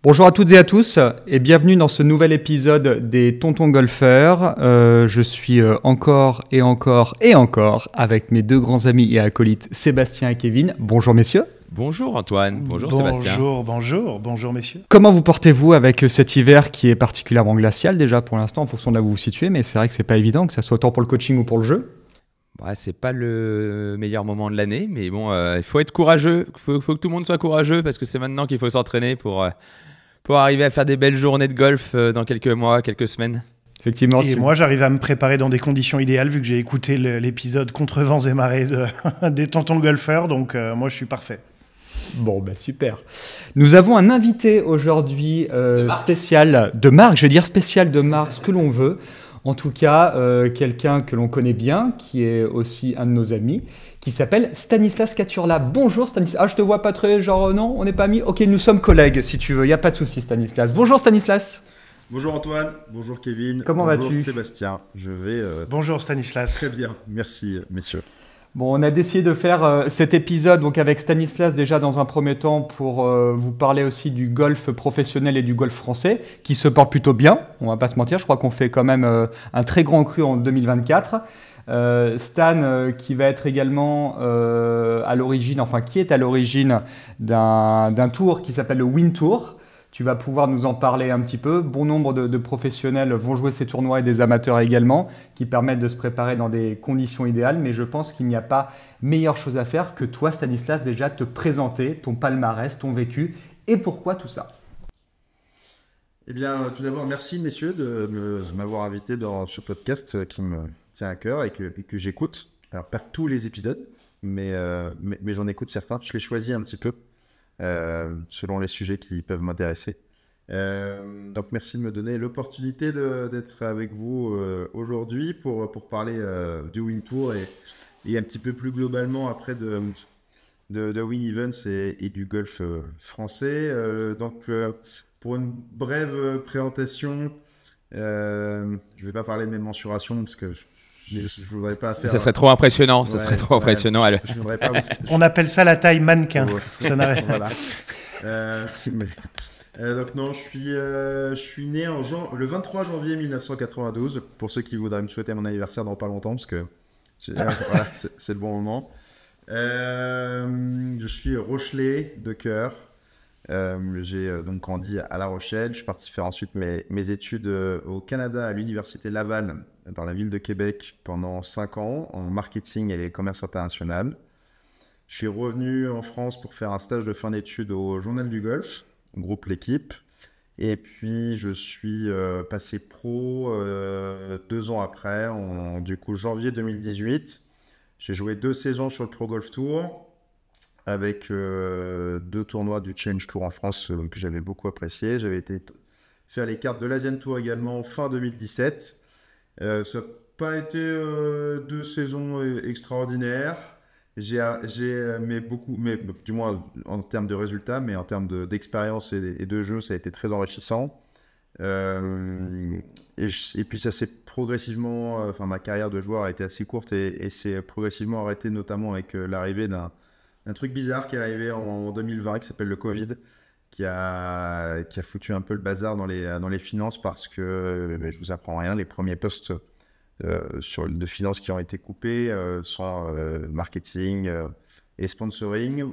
Bonjour à toutes et à tous et bienvenue dans ce nouvel épisode des Tontons Golfeurs. Je suis encore avec mes deux grands amis et acolytes Sébastien et Kevin. Bonjour messieurs. Bonjour Antoine, bonjour Sébastien. Bonjour messieurs. Comment vous portez-vous avec cet hiver qui est particulièrement glacial déjà pour l'instant en fonction de là où vous vous situez, mais c'est vrai que c'est pas évident que ça soit autant pour le coaching ou pour le jeu. Ouais, c'est pas le meilleur moment de l'année, mais bon, il faut être courageux, faut que tout le monde soit courageux parce que c'est maintenant qu'il faut s'entraîner pour arriver à faire des belles journées de golf dans quelques mois, quelques semaines. Effectivement. Et moi, j'arrive à me préparer dans des conditions idéales vu que j'ai écouté l'épisode Contre vents et marées des Tontons Golfeurs, donc moi je suis parfait. Bon, super. Nous avons un invité aujourd'hui spécial de marque, ce que l'on veut. En tout cas, quelqu'un que l'on connaît bien, qui est aussi un de nos amis, qui s'appelle Stanislas Katurla. Bonjour Stanislas. Ah, je te vois pas très, non, on n'est pas amis. Ok, nous sommes collègues, si tu veux, il n'y a pas de souci Stanislas. Bonjour Stanislas. Bonjour Antoine, bonjour Kevin. Comment vas-tu ? Bonjour Sébastien, je vais Bonjour Stanislas. très bien, merci messieurs. Bon, on a décidé de faire cet épisode donc avec Stanislas déjà dans un premier temps pour vous parler aussi du golf professionnel et du golf français qui se porte plutôt bien, on va pas se mentir, je crois qu'on fait quand même un très grand cru en 2024. Stan qui va être également qui est à l'origine d'un tour qui s'appelle le Win Tour. Tu vas pouvoir nous en parler un petit peu. Bon nombre de professionnels vont jouer ces tournois et des amateurs également, qui permettent de se préparer dans des conditions idéales. Mais je pense qu'il n'y a pas meilleure chose à faire que toi, Stanislas, déjà te présenter ton palmarès, ton vécu et pourquoi tout ça. Eh bien, tout d'abord, merci messieurs de m'avoir invité dans ce podcast qui me tient à cœur et que j'écoute. Alors, pas tous les épisodes, mais j'en écoute certains. Je les choisis un petit peu. Selon les sujets qui peuvent m'intéresser. Donc merci de me donner l'opportunité d'être avec vous aujourd'hui pour parler du Win Tour et un petit peu plus globalement après de Win Events et du golf français. Donc pour une brève présentation, je ne vais pas parler de mes mensurations parce que je voudrais pas faire... Ça serait trop impressionnant, Je voudrais pas... On appelle ça la taille mannequin. Ça n'arrête voilà. Donc non, je suis né le 23 janvier 1992, pour ceux qui voudraient me souhaiter mon anniversaire dans pas longtemps, parce que voilà, c'est le bon moment. Je suis rochelais de cœur. J'ai donc grandi à La Rochelle. Je suis parti faire ensuite mes études au Canada à l'université Laval dans la ville de Québec pendant 5 ans en marketing et commerce international. Je suis revenu en France pour faire un stage de fin d'études au Journal du Golf, groupe L'Équipe. Et puis je suis passé pro 2 ans après, du coup janvier 2018. J'ai joué 2 saisons sur le Pro Golf Tour avec 2 tournois du Challenge Tour en France que j'avais beaucoup apprécié. J'avais été faire les cartes de l'Asian Tour également fin 2017. Ça n'a pas été 2 saisons extraordinaires. Mais du moins en termes de résultats, mais en termes d'expérience et de jeu, ça a été très enrichissant. Et puis ça s'est progressivement, ma carrière de joueur a été assez courte et s'est progressivement arrêtée, notamment avec l'arrivée d'un truc bizarre qui est arrivé en 2020 qui s'appelle le Covid, qui a foutu un peu le bazar dans les finances parce que, je vous apprends rien, les premiers postes de finances qui ont été coupés sans marketing et sponsoring.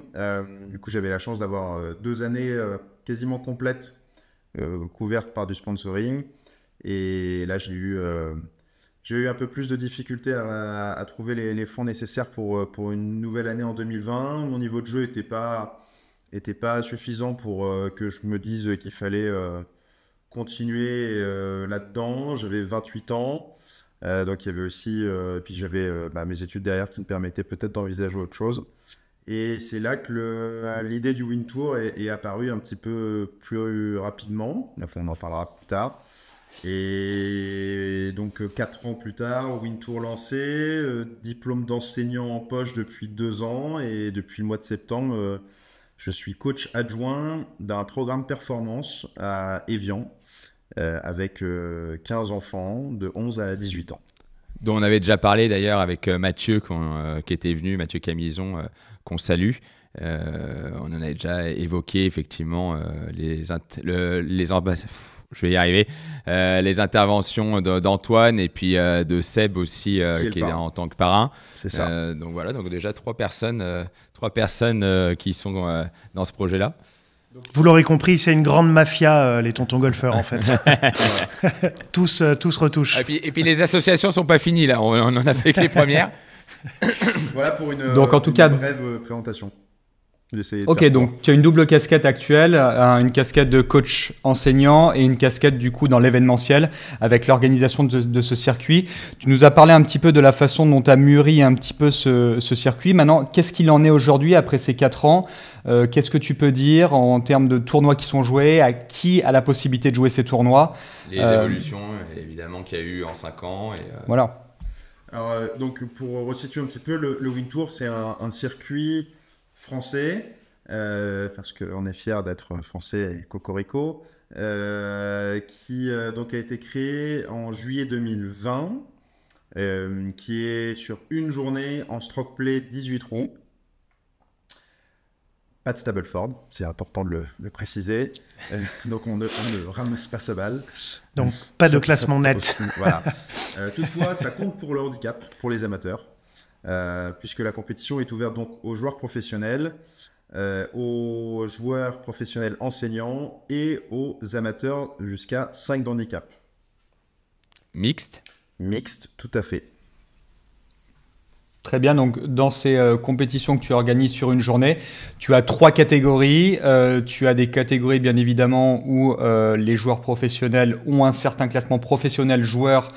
Du coup, j'avais la chance d'avoir 2 années quasiment complètes couvertes par du sponsoring. Et là, j'ai eu un peu plus de difficultés à trouver les fonds nécessaires pour une nouvelle année en 2020. Mon niveau de jeu était pas suffisant pour que je me dise qu'il fallait continuer là-dedans. J'avais 28 ans. Donc il y avait aussi, puis j'avais mes études derrière qui me permettaient peut-être d'envisager autre chose. Et c'est là que l'idée du Win Tour est apparue un petit peu plus rapidement. Enfin, on en parlera plus tard. Et donc 4 ans plus tard, Win Tour lancé, diplôme d'enseignant en poche depuis 2 ans. Et depuis le mois de septembre, je suis coach adjoint d'un programme performance à Évian. Avec 15 enfants de 11 à 18 ans. Dont on avait déjà parlé d'ailleurs avec Mathieu qui était venu, Mathieu Camison, qu'on salue, On en a déjà évoqué effectivement je vais y arriver. Les interventions d'Antoine et puis de Seb aussi, qui est là en tant que parrain. C'est ça. Donc voilà, donc déjà 3 personnes qui sont dans ce projet-là. Vous l'aurez compris, c'est une grande mafia, les tontons golfeurs, en fait. tous retouchent. Et puis les associations sont pas finies, là. On en a fait que les premières. Voilà pour une brève présentation. Ok, donc tu as une double casquette actuelle, une casquette de coach enseignant et une casquette du coup dans l'événementiel avec l'organisation de ce circuit. Tu nous as parlé un petit peu de la façon dont tu as mûri un petit peu ce circuit. Maintenant, qu'est-ce qu'il en est aujourd'hui après ces 4 ans? Qu'est-ce que tu peux dire en termes de tournois qui sont joués? À qui a la possibilité de jouer ces tournois? Les évolutions, évidemment, qu'il y a eu en 5 ans. Voilà. Alors, donc, pour resituer un petit peu, le Wing Tour, c'est un circuit français, parce qu'on est fiers d'être français et cocorico, qui donc a été créé en juillet 2020, qui est sur une journée en stroke play 18 trous. Pas de Stableford, c'est important de le préciser. Donc on ne ramasse pas sa balle. Donc pas de classement net. Voilà. Toutefois, ça compte pour le handicap, pour les amateurs. Puisque la compétition est ouverte donc aux joueurs professionnels, aux joueurs professionnels enseignants et aux amateurs jusqu'à 5 d'handicap. Mixte, tout à fait. Très bien, donc dans ces compétitions que tu organises sur une journée, tu as 3 catégories. Tu as des catégories bien évidemment où les joueurs professionnels ont un certain classement professionnel joueur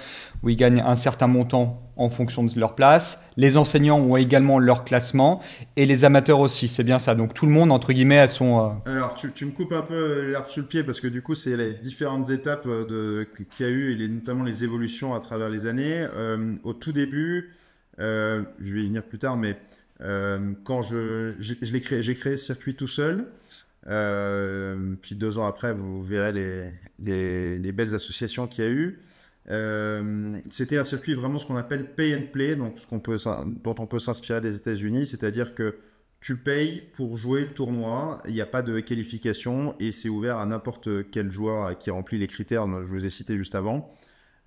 où ils gagnent un certain montant en fonction de leur place. Les enseignants ont également leur classement et les amateurs aussi, c'est bien ça. Donc tout le monde, entre guillemets, a son... Alors tu me coupes un peu l'herbe sous le pied parce que du coup, c'est les différentes étapes qu'il y a eu et notamment les évolutions à travers les années. Au tout début... je vais y venir plus tard, mais quand j'ai créé ce circuit tout seul. Puis 2 ans après, vous verrez les belles associations qu'il y a eu. C'était un circuit vraiment ce qu'on appelle pay and play, donc dont on peut s'inspirer des États-Unis, c'est-à-dire que tu payes pour jouer le tournoi, il n'y a pas de qualification et c'est ouvert à n'importe quel joueur qui remplit les critères, je vous ai cités juste avant.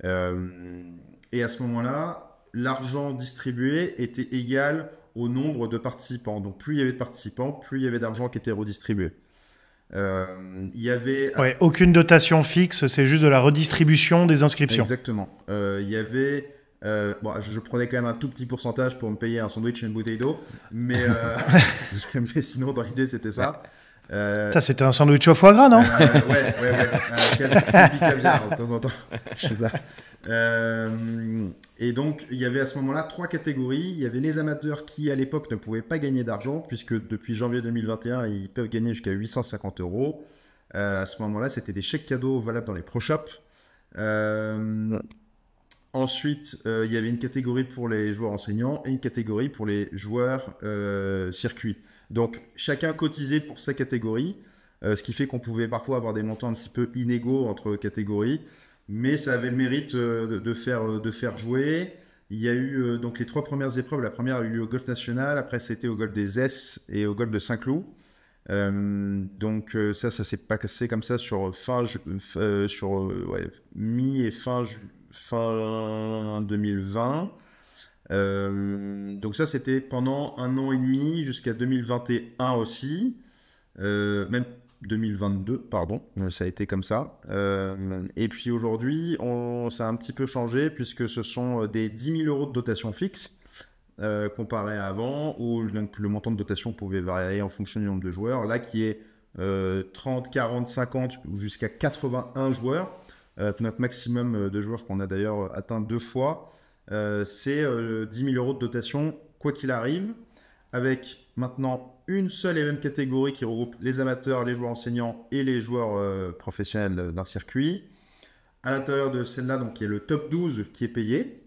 Et à ce moment-là, l'argent distribué était égal au nombre de participants. Donc, plus il y avait de participants, plus il y avait d'argent qui était redistribué. Il y avait... Ouais, aucune dotation fixe, c'est juste de la redistribution des inscriptions. Exactement. Il y avait... je prenais quand même un tout petit pourcentage pour me payer un sandwich et une bouteille d'eau, mais sinon, dans l'idée, c'était ça. C'était un sandwich au foie gras, non? Ouais. Quelques caviar de temps en temps. Je sais pas. Et donc, il y avait à ce moment-là 3 catégories. Il y avait les amateurs qui, à l'époque, ne pouvaient pas gagner d'argent, puisque depuis janvier 2021, ils peuvent gagner jusqu'à 850 €. À ce moment-là, c'était des chèques cadeaux valables dans les Pro Shops. Ensuite, il y avait une catégorie pour les joueurs enseignants et une catégorie pour les joueurs circuit. Donc, chacun cotisait pour sa catégorie, ce qui fait qu'on pouvait parfois avoir des montants un petit peu inégaux entre catégories. Mais ça avait le mérite de faire jouer. Il y a eu donc les 3 premières épreuves. La première a eu lieu au Golf National. Après, c'était au Golf des S et au Golf de Saint-Cloud. Donc ça s'est passé comme ça sur mi et fin 2020. Donc ça, c'était pendant 1 an et demi jusqu'à 2021 aussi. Même 2022, pardon, ça a été comme ça. Et puis aujourd'hui, ça a un petit peu changé puisque ce sont des 10 000 € de dotation fixe comparé à avant où donc, le montant de dotation pouvait varier en fonction du nombre de joueurs. Là, qui est 30, 40, 50 ou jusqu'à 81 joueurs. Notre maximum de joueurs qu'on a d'ailleurs atteint 2 fois, c'est 10 000 € de dotation quoi qu'il arrive, avec maintenant une seule et même catégorie qui regroupe les amateurs, les joueurs enseignants et les joueurs professionnels d'un circuit. À l'intérieur de celle-là, donc, il y a le top 12 qui est payé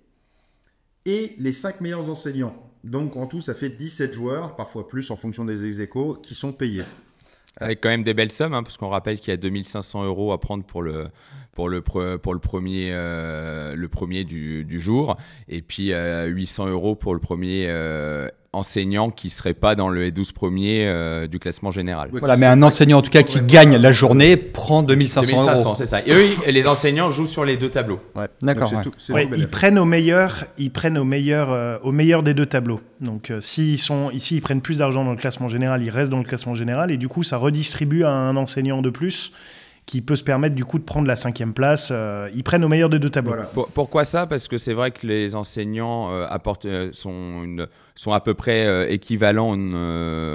et les 5 meilleurs enseignants. Donc en tout, ça fait 17 joueurs, parfois plus en fonction des ex-aequo, qui sont payés. Avec quand même des belles sommes, parce qu'on rappelle qu'il y a 2 500 € à prendre pour le premier du jour, et puis 800 € pour le premier enseignant qui ne serait pas dans les 12 premiers du classement général. Ouais, Voilà, mais un enseignant en tout cas qui gagne la journée prend 2500 €. C'est ça. Et eux, les enseignants jouent sur les deux tableaux. Ouais. D'accord, Donc, ouais. c'est Ouais, tout bel ils effet. prennent au meilleur des deux tableaux. Donc, s'ils sont ici, ils prennent plus d'argent dans le classement général, ils restent dans le classement général, et du coup, ça redistribue à un enseignant de plus qui peut se permettre du coup de prendre la 5e place. Ils prennent au meilleur des deux tableaux. Voilà. Pourquoi ça? Parce que c'est vrai que les enseignants sont à peu près équivalents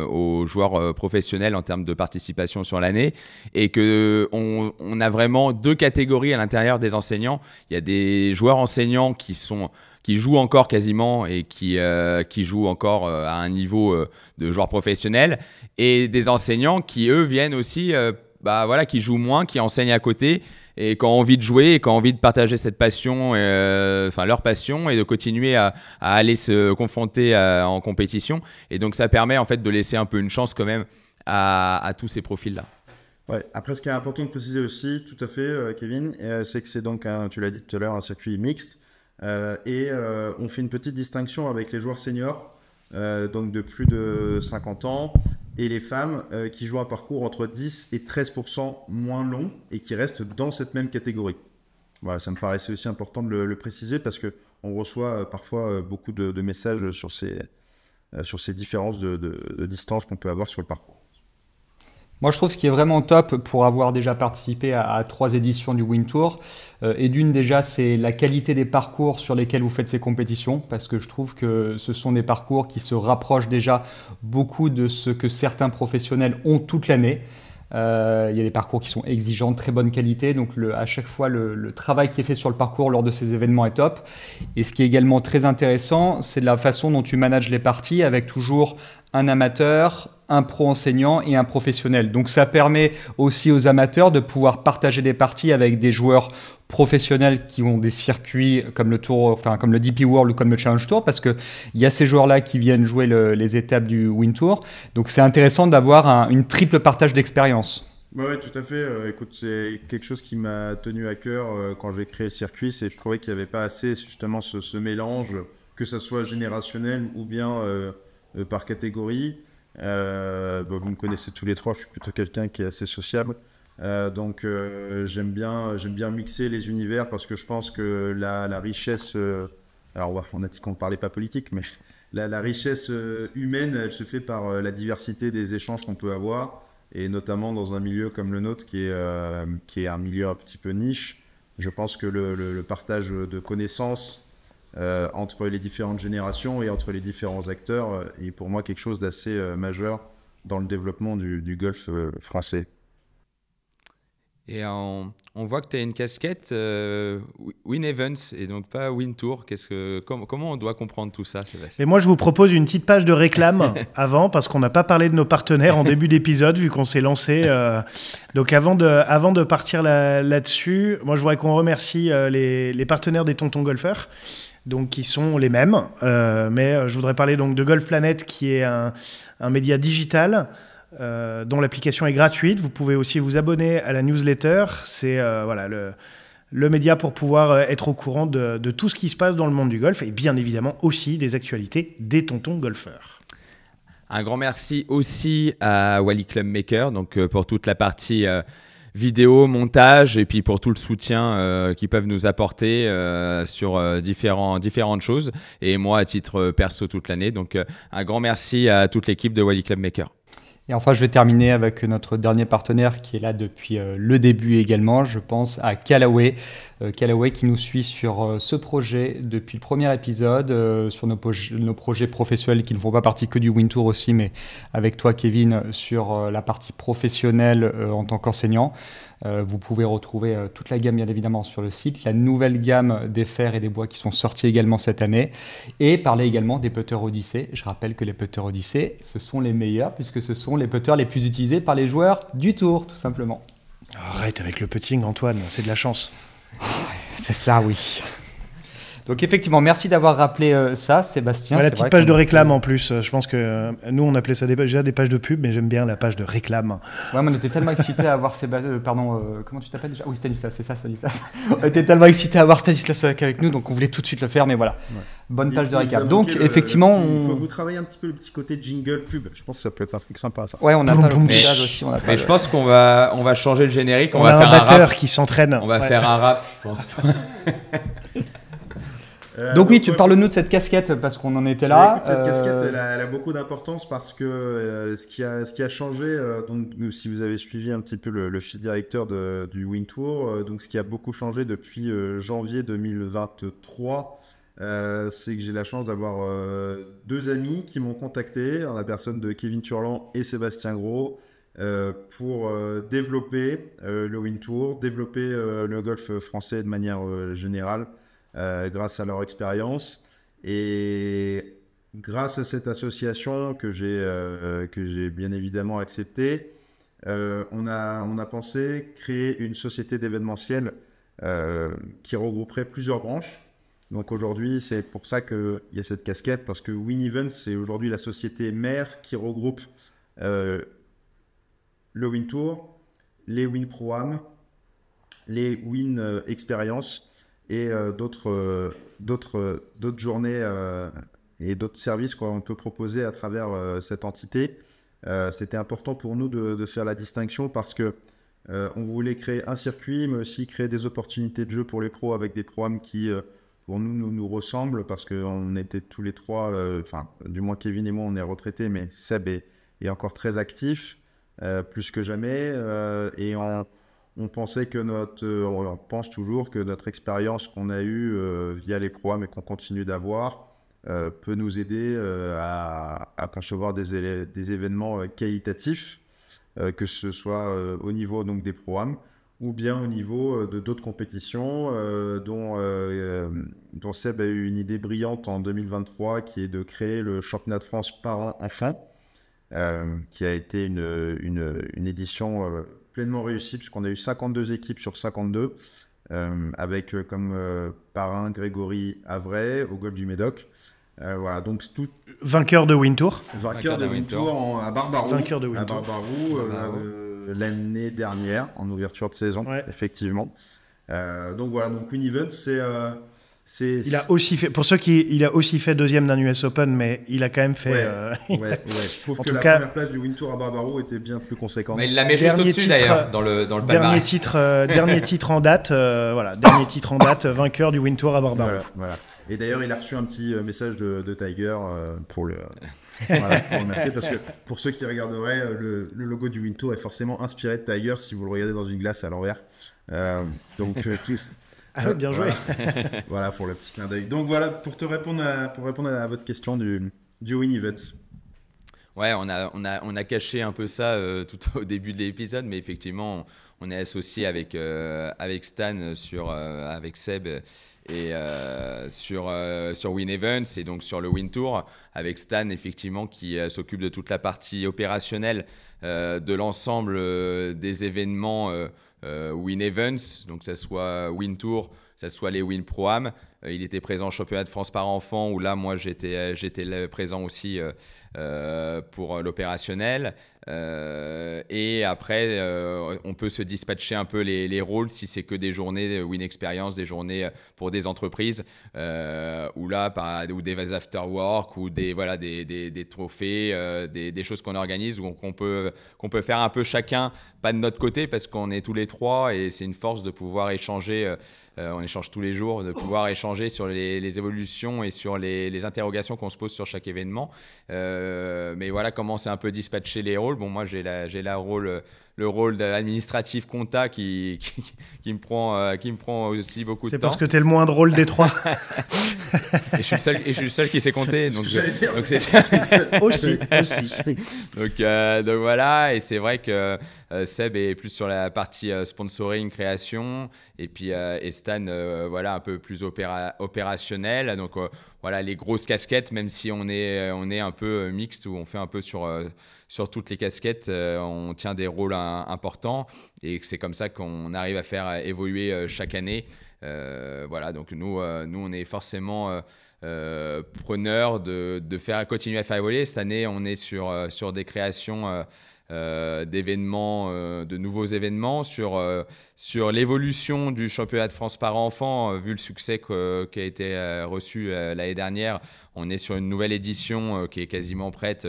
aux joueurs professionnels en termes de participation sur l'année, et qu'on a vraiment 2 catégories à l'intérieur des enseignants. Il y a des joueurs enseignants qui jouent encore quasiment et qui jouent encore à un niveau de joueurs professionnels, et des enseignants qui, eux, viennent aussi... qui jouent moins, qui enseignent à côté et qui ont envie de jouer et qui ont envie de partager cette passion, leur passion, et de continuer à aller se confronter en compétition. Et donc, ça permet en fait de laisser un peu une chance quand même à tous ces profils-là. Ouais. Après, ce qui est important de préciser aussi, tout à fait, Kevin, c'est que c'est donc, tu l'as dit tout à l'heure, un circuit mixte. On fait une petite distinction avec les joueurs seniors, donc de plus de 50 ans, et les femmes qui jouent un parcours entre 10 et 13% moins long et qui restent dans cette même catégorie. Voilà, ça me paraissait aussi important de le préciser, parce qu'on reçoit parfois beaucoup de messages sur ces différences de distance qu'on peut avoir sur le parcours. Moi, je trouve ce qui est vraiment top pour avoir déjà participé à 3 éditions du Win Tour, et d'une déjà, c'est la qualité des parcours sur lesquels vous faites ces compétitions, parce que je trouve que ce sont des parcours qui se rapprochent déjà beaucoup de ce que certains professionnels ont toute l'année. Il y a des parcours qui sont exigeants, de très bonne qualité, donc à chaque fois le travail qui est fait sur le parcours lors de ces événements est top. Et ce qui est également très intéressant, c'est la façon dont tu manages les parties, avec toujours un amateur, un pro-enseignant et un professionnel. Donc ça permet aussi aux amateurs de pouvoir partager des parties avec des joueurs professionnels qui ont des circuits comme le Tour, enfin comme le DP World ou comme le Challenge Tour, parce qu'il y a ces joueurs-là qui viennent jouer les étapes du Win Tour. Donc c'est intéressant d'avoir une triple partage d'expérience. Oui, tout à fait. Écoute, c'est quelque chose qui m'a tenu à cœur quand j'ai créé le circuit. Je trouvais qu'il n'y avait pas assez justement ce mélange, que ce soit générationnel ou bien par catégorie. Vous me connaissez tous les trois, je suis plutôt quelqu'un qui est assez sociable. Donc j'aime bien mixer les univers, parce que je pense que la richesse, alors on a dit qu'on ne parlait pas politique, mais la richesse humaine, elle se fait par la diversité des échanges qu'on peut avoir, et notamment dans un milieu comme le nôtre qui est un milieu un petit peu niche. Je pense que le partage de connaissances entre les différentes générations et entre les différents acteurs est pour moi quelque chose d'assez majeur dans le développement du golf français. Et on voit que tu as une casquette Win Events et donc pas Win Tour. Comment on doit comprendre tout ça, Sébastien? Et moi, je vous propose une petite page de réclame avant, parce qu'on n'a pas parlé de nos partenaires en début d'épisode, vu qu'on s'est lancé. Donc avant de partir là-dessus, moi, je voudrais qu'on remercie les partenaires des Tontons Golfeurs, donc qui sont les mêmes. Mais je voudrais parler donc de Golf Planet, qui est un média digital dont l'application est gratuite. Vous pouvez aussi vous abonner à la newsletter. C'est le média pour pouvoir être au courant de tout ce qui se passe dans le monde du golf, et bien évidemment aussi des actualités des Tontons Golfeurs. Un grand merci aussi à Wally Club Maker, donc pour toute la partie vidéo, montage, et puis pour tout le soutien qu'ils peuvent nous apporter sur différentes choses, et moi à titre perso toute l'année. Donc un grand merci à toute l'équipe de Wally Club Maker. Et enfin, je vais terminer avec notre dernier partenaire qui est là depuis le début également. Je pense à Callaway. Callaway qui nous suit sur ce projet depuis le premier épisode, sur nos projets professionnels qui ne font pas partie que du Win Tour aussi, mais avec toi, Kevin, sur la partie professionnelle en tant qu'enseignant. Vous pouvez retrouver toute la gamme, bien évidemment, sur le site, la nouvelle gamme des fers et des bois qui sont sortis également cette année, et parler également des putters Odyssey. Je rappelle que les putters Odyssey, ce sont les meilleurs, puisque ce sont les putters les plus utilisés par les joueurs du Tour, tout simplement. Arrête avec le putting, Antoine, c'est de la chance. C'est cela, oui. Donc effectivement, merci d'avoir rappelé ça, Sébastien. Ouais, la C'est petite vrai page qu'on- de réclame en plus. Je pense que nous, on appelait ça déjà des pages de pub, mais j'aime bien la page de réclame. Ouais, mais on était tellement excités à avoir Sébastien. Comment tu t'appelles déjà? Oui, Stanislas, c'est ça, Stanislas. On était tellement excités à avoir Stanislas avec nous, donc on voulait tout de suite le faire, mais voilà. Ouais. Bonne page de Il vous a récap. manqué Donc effectivement, il faut on... que vous travaillez un petit peu le petit côté jingle pub. Je pense que ça peut être un truc sympa, ça. Ouais, on a Boum, pas le boum, montage aussi. On a pas Mais le- je pense qu'on va changer le générique. On On va a faire un un rap. batteur qui s'entraîne. On va Ouais. faire un rap, je pense. Donc oui, tu ouais, parles-nous de cette casquette parce qu'on en était Ouais, là. écoute, cette casquette, elle a beaucoup d'importance parce que ce qui a changé, donc si vous avez suivi un petit peu le fil directeur du Win Tour, donc ce qui a beaucoup changé depuis janvier 2023, c'est que j'ai la chance d'avoir deux amis qui m'ont contacté, en la personne de Kevin Turlan et Sébastien Gros, pour développer le Win Tour, développer le golf français de manière générale, grâce à leur expérience. Et grâce à cette association que j'ai bien évidemment acceptée, on a pensé créer une société d'événementiel qui regrouperait plusieurs branches. Donc aujourd'hui, c'est pour ça qu'il y a cette casquette, parce que Win Events, c'est aujourd'hui la société mère qui regroupe le Win Tour, les Win Pro-Am, les Win Experience et d'autres journées et d'autres services qu'on peut proposer à travers cette entité. C'était important pour nous de faire la distinction parce que on voulait créer un circuit, mais aussi créer des opportunités de jeu pour les pros avec des programmes qui, pour nous ressemblent parce qu'on était tous les trois, enfin, du moins Kevin et moi, on est retraités, mais Seb est encore très actif, plus que jamais, et on pensait que on pense toujours que notre expérience qu'on a eue via les programmes et qu'on continue d'avoir peut nous aider à concevoir des événements qualitatifs, que ce soit au niveau donc, des programmes ou bien au niveau de d'autres compétitions dont Seb a eu une idée brillante en 2023 qui est de créer le championnat de France parents-enfants, qui a été une édition pleinement réussie puisqu'on a eu 52 équipes sur 52 avec comme parrain Grégory Avray au golf du Médoc. Voilà, donc tout Vainqueur de Win Tour. vainqueur de Win Tour à Barbarou, Vainqueur de Win Tour. L'année dernière en ouverture de saison, Ouais. effectivement. Donc voilà, donc Win Events, Il a aussi fait, pour ceux qui, il a aussi fait deuxième d'un US Open, mais il a quand même fait. Ouais. Je trouve En que tout la cas- première place du Win Tour à Barbarou était bien plus conséquente. Mais il la met juste Dernier au-dessus titre, d'ailleurs, dans le Dernier palmarès. titre en date, voilà, dernier titre en date, vainqueur du Win Tour à Barbarou. Voilà. Et d'ailleurs, il a reçu un petit message de Tiger pour le remercier parce que pour ceux qui regarderaient, le logo du Win Tour est forcément inspiré de Tiger si vous le regardez dans une glace à l'envers. Ah oui, bien joué. Voilà pour le petit clin d'œil. Donc voilà pour répondre à votre question du Win Events. Ouais, on a caché un peu ça tout au début de l'épisode, mais effectivement, on est associé avec Stan avec Seb et sur Win Events et donc sur le Win Tour avec Stan effectivement qui s'occupe de toute la partie opérationnelle de l'ensemble des événements Win Events, donc que ça soit Win Tour, que ça soit les Win Pro-Am. Il était présent au championnat de France par enfant où là moi j'étais présent aussi pour l'opérationnel. Et après, on peut se dispatcher un peu les rôles si c'est que des journées Win Experience, des journées pour des entreprises, ou ou des after work, ou des trophées, des choses qu'on organise, ou qu'on peut faire un peu chacun, pas de notre côté, parce qu'on est tous les trois, et c'est une force de pouvoir échanger. On échange tous les jours, de pouvoir échanger sur les évolutions et sur les interrogations qu'on se pose sur chaque événement. Mais voilà comment c'est un peu dispatcher les rôles. Bon, moi, j'ai le rôle d'administratif compta qui me prend aussi beaucoup de C'est temps. parce que t'es le moins drôle des trois. Et je suis le seul qui sait compter. Donc, aussi. donc voilà, et c'est vrai que Seb est plus sur la partie sponsoring, création, et puis et Stan un peu plus opérationnel. Donc voilà, les grosses casquettes, même si on est un peu mixte, où on fait un peu sur toutes les casquettes, on tient des rôles importants, et c'est comme ça qu'on arrive à faire évoluer chaque année Voilà, donc nous, on est forcément preneurs de continuer à faire évoluer. Cette année, on est sur des créations d'événements, de nouveaux événements, sur l'évolution du championnat de France par enfant, vu le succès qui a été reçu l'année dernière. On est sur une nouvelle édition qui est quasiment prête,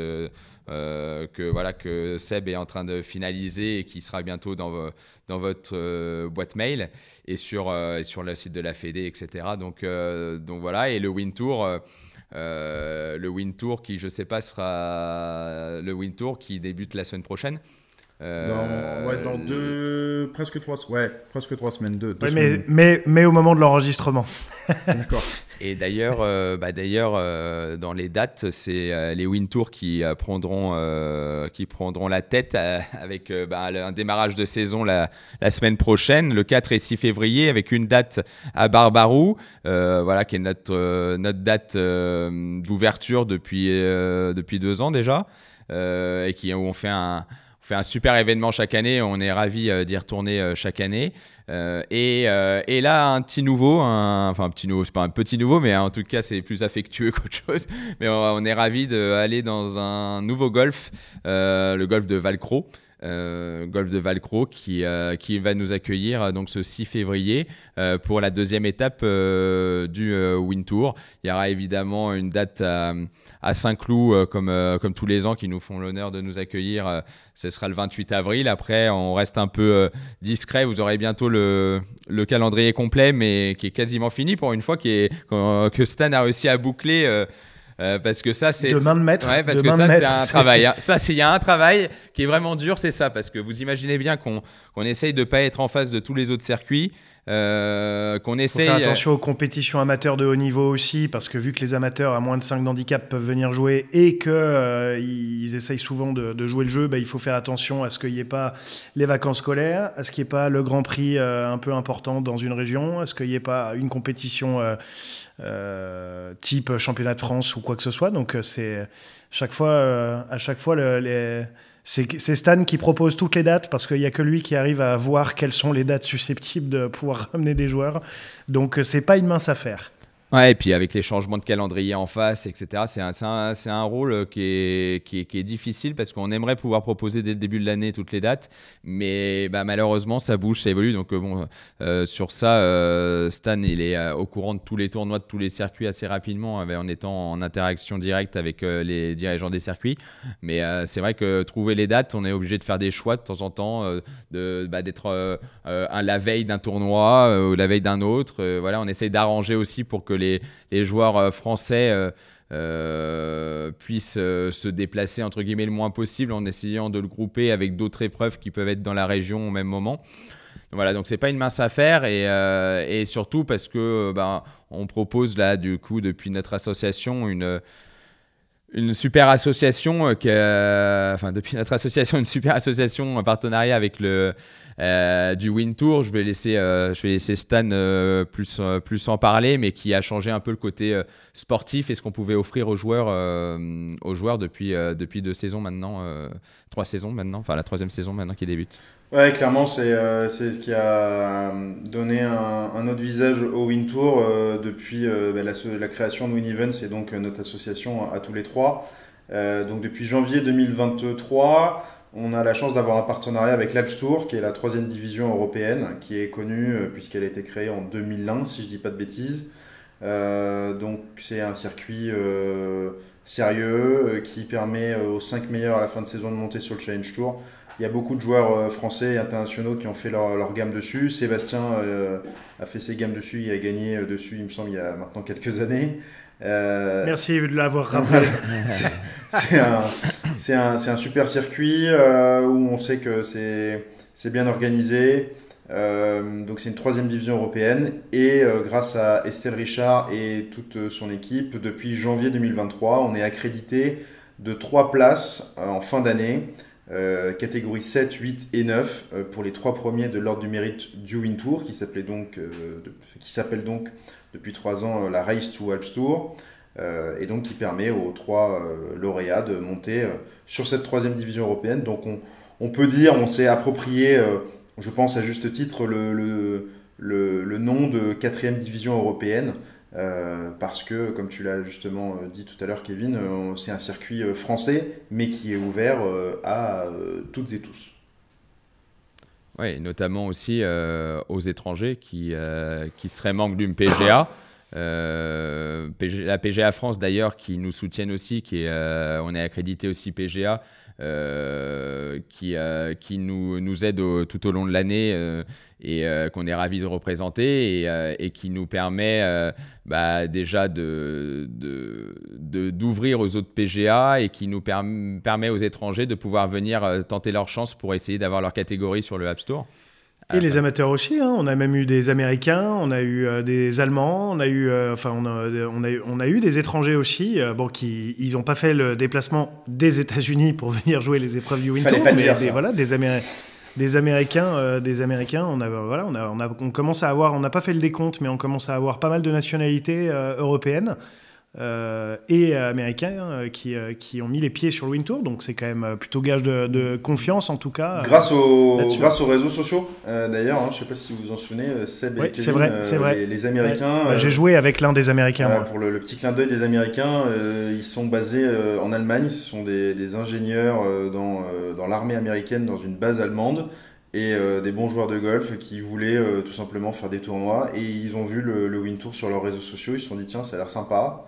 que Seb est en train de finaliser et qui sera bientôt dans votre boîte mail et sur le site de la Fédé, etc. Donc voilà, et le Win Tour. Le Win Tour qui, je sais pas, sera le Win Tour qui débute la semaine prochaine. Dans presque 3 semaines. Mais au moment de l'enregistrement. D'accord. Et d'ailleurs, dans les dates, c'est les Win Tours qui prendront la tête avec un démarrage de saison la semaine prochaine, le 4 et 6 février, avec une date à Barbaroux, qui est notre date d'ouverture depuis 2 ans déjà, et où on fait un super événement chaque année. On est ravis d'y retourner chaque année. Et là, un petit nouveau, un petit nouveau, c'est pas un petit nouveau, mais en tout cas, c'est plus affectueux qu'autre chose. Mais on est ravis d'aller dans un nouveau golf, le golf de Valcro. Qui va nous accueillir donc ce 6 février pour la deuxième étape du Win Tour. Il y aura évidemment une date à Saint-Cloud comme tous les ans qui nous font l'honneur de nous accueillir. Ce sera le 28 avril. Après, on reste un peu discret. Vous aurez bientôt le calendrier complet, mais qui est quasiment fini pour une fois, que Stan a réussi à boucler. Parce que ça, c'est. De main de maître. Ouais, parce que ça, c'est un travail. Hein. Il y a un travail qui est vraiment dur, c'est ça. Parce que vous imaginez bien qu'on essaye de ne pas être en face de tous les autres circuits. Qu'on essaye. Faut faire attention aux compétitions amateurs de haut niveau aussi, parce que vu que les amateurs à moins de 5 d'handicap peuvent venir jouer et qu'ils essayent souvent de jouer le jeu, il faut faire attention à ce qu'il n'y ait pas les vacances scolaires, à ce qu'il n'y ait pas le Grand Prix un peu important dans une région, à ce qu'il n'y ait pas une compétition type championnat de France ou quoi que ce soit. Donc à chaque fois c'est Stan qui propose toutes les dates parce qu'il n'y a que lui qui arrive à voir quelles sont les dates susceptibles de pouvoir ramener des joueurs. Donc c'est pas une mince affaire. Ouais, et puis avec les changements de calendrier en face, etc., c'est un rôle qui est difficile parce qu'on aimerait pouvoir proposer dès le début de l'année toutes les dates, mais malheureusement ça bouge, ça évolue. Donc sur ça, Stan il est au courant de tous les tournois, de tous les circuits assez rapidement, en étant en interaction directe avec les dirigeants des circuits. Mais c'est vrai que trouver les dates, on est obligé de faire des choix de temps en temps, d'être la veille d'un tournoi ou la veille d'un autre. On essaye d'arranger aussi pour que les joueurs français puissent se déplacer entre guillemets le moins possible en essayant de le grouper avec d'autres épreuves qui peuvent être dans la région au même moment. Voilà, donc c'est pas une mince affaire et surtout parce que on propose là du coup depuis notre association une super association depuis notre association, une super association en partenariat avec du Win Tour. Je vais laisser Stan plus en parler, mais qui a changé un peu le côté sportif et ce qu'on pouvait offrir aux joueurs depuis 2 saisons maintenant, 3 saisons maintenant, la 3e saison maintenant qui débute. Ouais, clairement, c'est ce qui a donné un autre visage au Win Tour depuis la création de Win Events et donc notre association à tous les trois. Donc depuis janvier 2023, on a la chance d'avoir un partenariat avec l'Alps Tour, qui est la 3e division européenne, qui est connue puisqu'elle a été créée en 2001, si je dis pas de bêtises. Donc c'est un circuit sérieux qui permet aux 5 meilleurs à la fin de saison de monter sur le Challenge Tour. Il y a beaucoup de joueurs français et internationaux qui ont fait leur gamme dessus. Sébastien a fait ses gammes dessus, il a gagné dessus, il me semble, il y a maintenant quelques années. Merci de l'avoir rappelé. C'est un super circuit où on sait que c'est bien organisé. Donc c'est une 3e division européenne et grâce à Estelle Richard et toute son équipe, depuis janvier 2023, on est accrédité de 3 places en fin d'année. Catégorie 7, 8 et 9 pour les 3 premiers de l'ordre du mérite du Win Tour qui s'appelle donc depuis 3 ans la Race to Alps Tour et donc qui permet aux 3 lauréats de monter sur cette 3e division européenne. Donc on peut dire, on s'est approprié, je pense à juste titre, le nom de 4e division européenne. Parce que, comme tu l'as justement dit tout à l'heure, Kevin, c'est un circuit français, mais qui est ouvert à toutes et tous. Oui, notamment aussi aux étrangers qui seraient membres d'une PGA. La PGA France d'ailleurs qui nous soutiennent aussi, on est accrédité aussi PGA, qui nous aide tout au long de l'année et qu'on est ravis de représenter et qui nous permet déjà d'ouvrir aux autres PGA et qui nous permet aux étrangers de pouvoir venir tenter leur chance pour essayer d'avoir leur catégorie sur le App Store. Et les amateurs aussi, hein. On a même eu des Américains, on a eu des Allemands, on a eu des étrangers aussi, ils n'ont pas fait le déplacement des États-Unis pour venir jouer les épreuves du Winter, mais des Américains, on commence à avoir, on n'a pas fait le décompte, mais on commence à avoir pas mal de nationalités européennes. Et américains qui ont mis les pieds sur le Wintour, donc c'est quand même plutôt gage de confiance en tout cas. Grâce aux réseaux sociaux, d'ailleurs, je ne sais pas si vous vous en souvenez, Seb et Kevin, c'est vrai. Les Américains. J'ai joué avec l'un des Américains. Voilà, pour le petit clin d'œil des Américains, ils sont basés en Allemagne, ce sont des ingénieurs dans l'armée américaine, dans une base allemande. Et des bons joueurs de golf qui voulaient tout simplement faire des tournois et ils ont vu le Wintour sur leurs réseaux sociaux, ils se sont dit tiens ça a l'air sympa,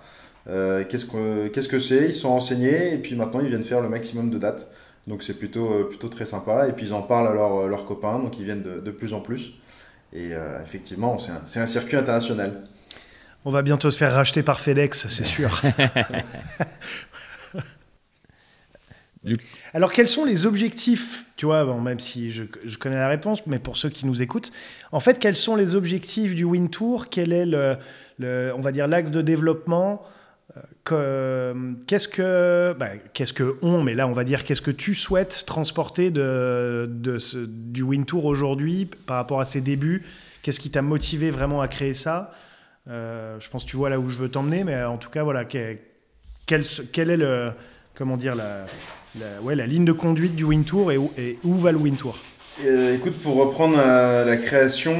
qu'est-ce que c'est, ils se sont renseignés et puis maintenant ils viennent faire le maximum de dates, donc c'est plutôt très sympa et puis ils en parlent à leurs copains, donc ils viennent de plus en plus et effectivement c'est un circuit international. On va bientôt se faire racheter par FedEx, c'est sûr. Alors, quels sont les objectifs, tu vois, même si je connais la réponse, mais pour ceux qui nous écoutent, en fait, quels sont les objectifs du Wintour? Quel est on va dire, l'axe de développement? Qu'est-ce que mais là, on va dire, qu'est-ce que tu souhaites transporter du Wintour aujourd'hui par rapport à ses débuts? Qu'est-ce qui t'a motivé vraiment à créer ça? Je pense que tu vois là où je veux t'emmener, mais en tout cas, voilà, quel est comment dire, la ligne de conduite du Wintour et où va le Wintour? Écoute, pour reprendre la création,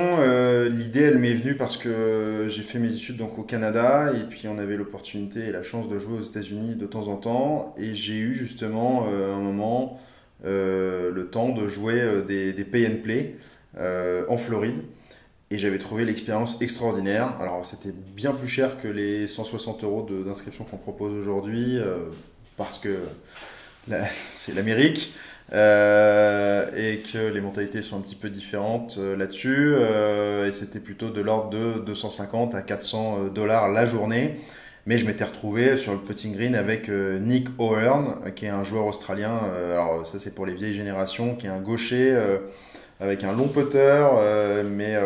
l'idée elle m'est venue parce que j'ai fait mes études donc au Canada et puis on avait l'opportunité et la chance de jouer aux États-Unis de temps en temps et j'ai eu justement un moment le temps de jouer des pay and play en Floride. Et j'avais trouvé l'expérience extraordinaire. Alors c'était bien plus cher que les 160 € d'inscription qu'on propose aujourd'hui parce que c'est l'Amérique et que les mentalités sont un petit peu différentes là-dessus et c'était plutôt de l'ordre de 250 à 400 $ la journée, mais je m'étais retrouvé sur le putting green avec Nick O'Hearn qui est un joueur australien, alors ça c'est pour les vieilles générations, qui est un gaucher avec un long putter mais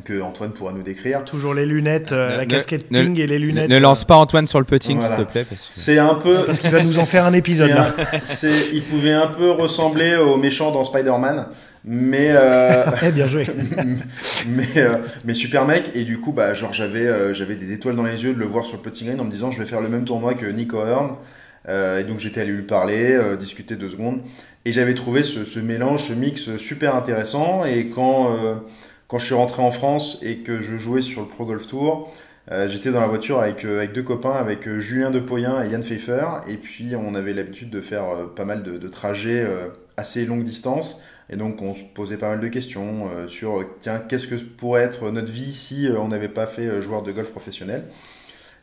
que Antoine pourra nous décrire. Toujours les lunettes, la casquette ping et les lunettes. Ne lance pas Antoine sur le putting, voilà. s'il te plaît. C'est un peu... Parce qu'il va nous en faire un épisode. Il pouvait un peu ressembler au méchant dans Spider-Man, mais... bien joué. mais super mec, et du coup, j'avais des étoiles dans les yeux de le voir sur le putting green en me disant je vais faire le même tournoi que Nick O'Hearn. Et donc j'étais allé lui parler, discuter 2 secondes, et j'avais trouvé ce mélange, ce mix super intéressant, et quand je suis rentré en France et que je jouais sur le Pro Golf Tour, j'étais dans la voiture avec 2 copains, avec Julien Depoyen et Yann Pfeiffer, et puis on avait l'habitude de faire pas mal de trajets assez longue distance, et donc on se posait pas mal de questions sur tiens, qu'est-ce que pourrait être notre vie si on n'avait pas fait joueur de golf professionnel.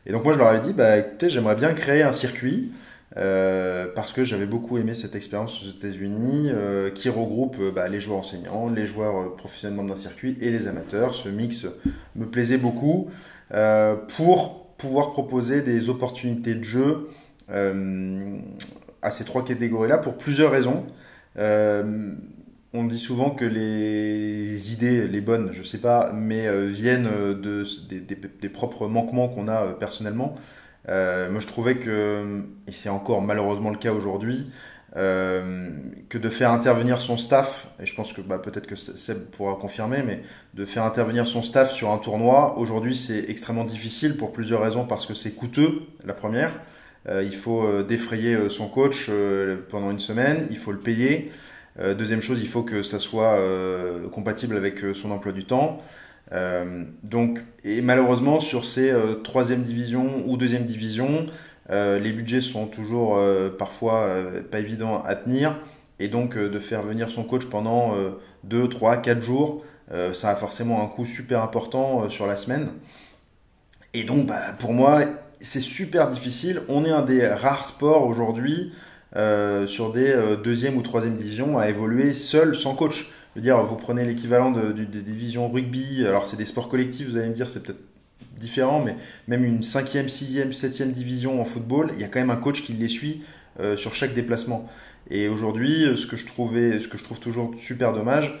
Et donc moi je leur avais dit, écoutez, j'aimerais bien créer un circuit, parce que j'avais beaucoup aimé cette expérience aux États-Unis qui regroupe les joueurs enseignants, les joueurs professionnels d'un circuit et les amateurs. Ce mix me plaisait beaucoup pour pouvoir proposer des opportunités de jeu à ces 3 catégories-là pour plusieurs raisons. On dit souvent que les idées, les bonnes, je sais pas, mais viennent des propres manquements qu'on a personnellement. Moi je trouvais que, et c'est encore malheureusement le cas aujourd'hui, que de faire intervenir son staff, et je pense que peut-être que Seb pourra confirmer, mais de faire intervenir son staff sur un tournoi, aujourd'hui c'est extrêmement difficile pour plusieurs raisons, parce que c'est coûteux, la première, il faut défrayer son coach pendant une semaine, il faut le payer, Deuxième chose, il faut que ça soit compatible avec son emploi du temps. Et malheureusement, sur ces troisième division ou deuxième division, les budgets sont toujours parfois pas évidents à tenir. Et donc, de faire venir son coach pendant 2, 3, 4 jours, ça a forcément un coût super important sur la semaine. Et donc, pour moi, c'est super difficile. On est un des rares sports aujourd'hui sur des deuxième ou troisième divisions à évoluer seul, sans coach. Je veux dire, vous prenez l'équivalent des divisions rugby, alors c'est des sports collectifs, vous allez me dire, c'est peut-être différent, mais même une 5e, 6e, 7e division en football, il y a quand même un coach qui les suit sur chaque déplacement. Et aujourd'hui, ce que je trouve toujours super dommage,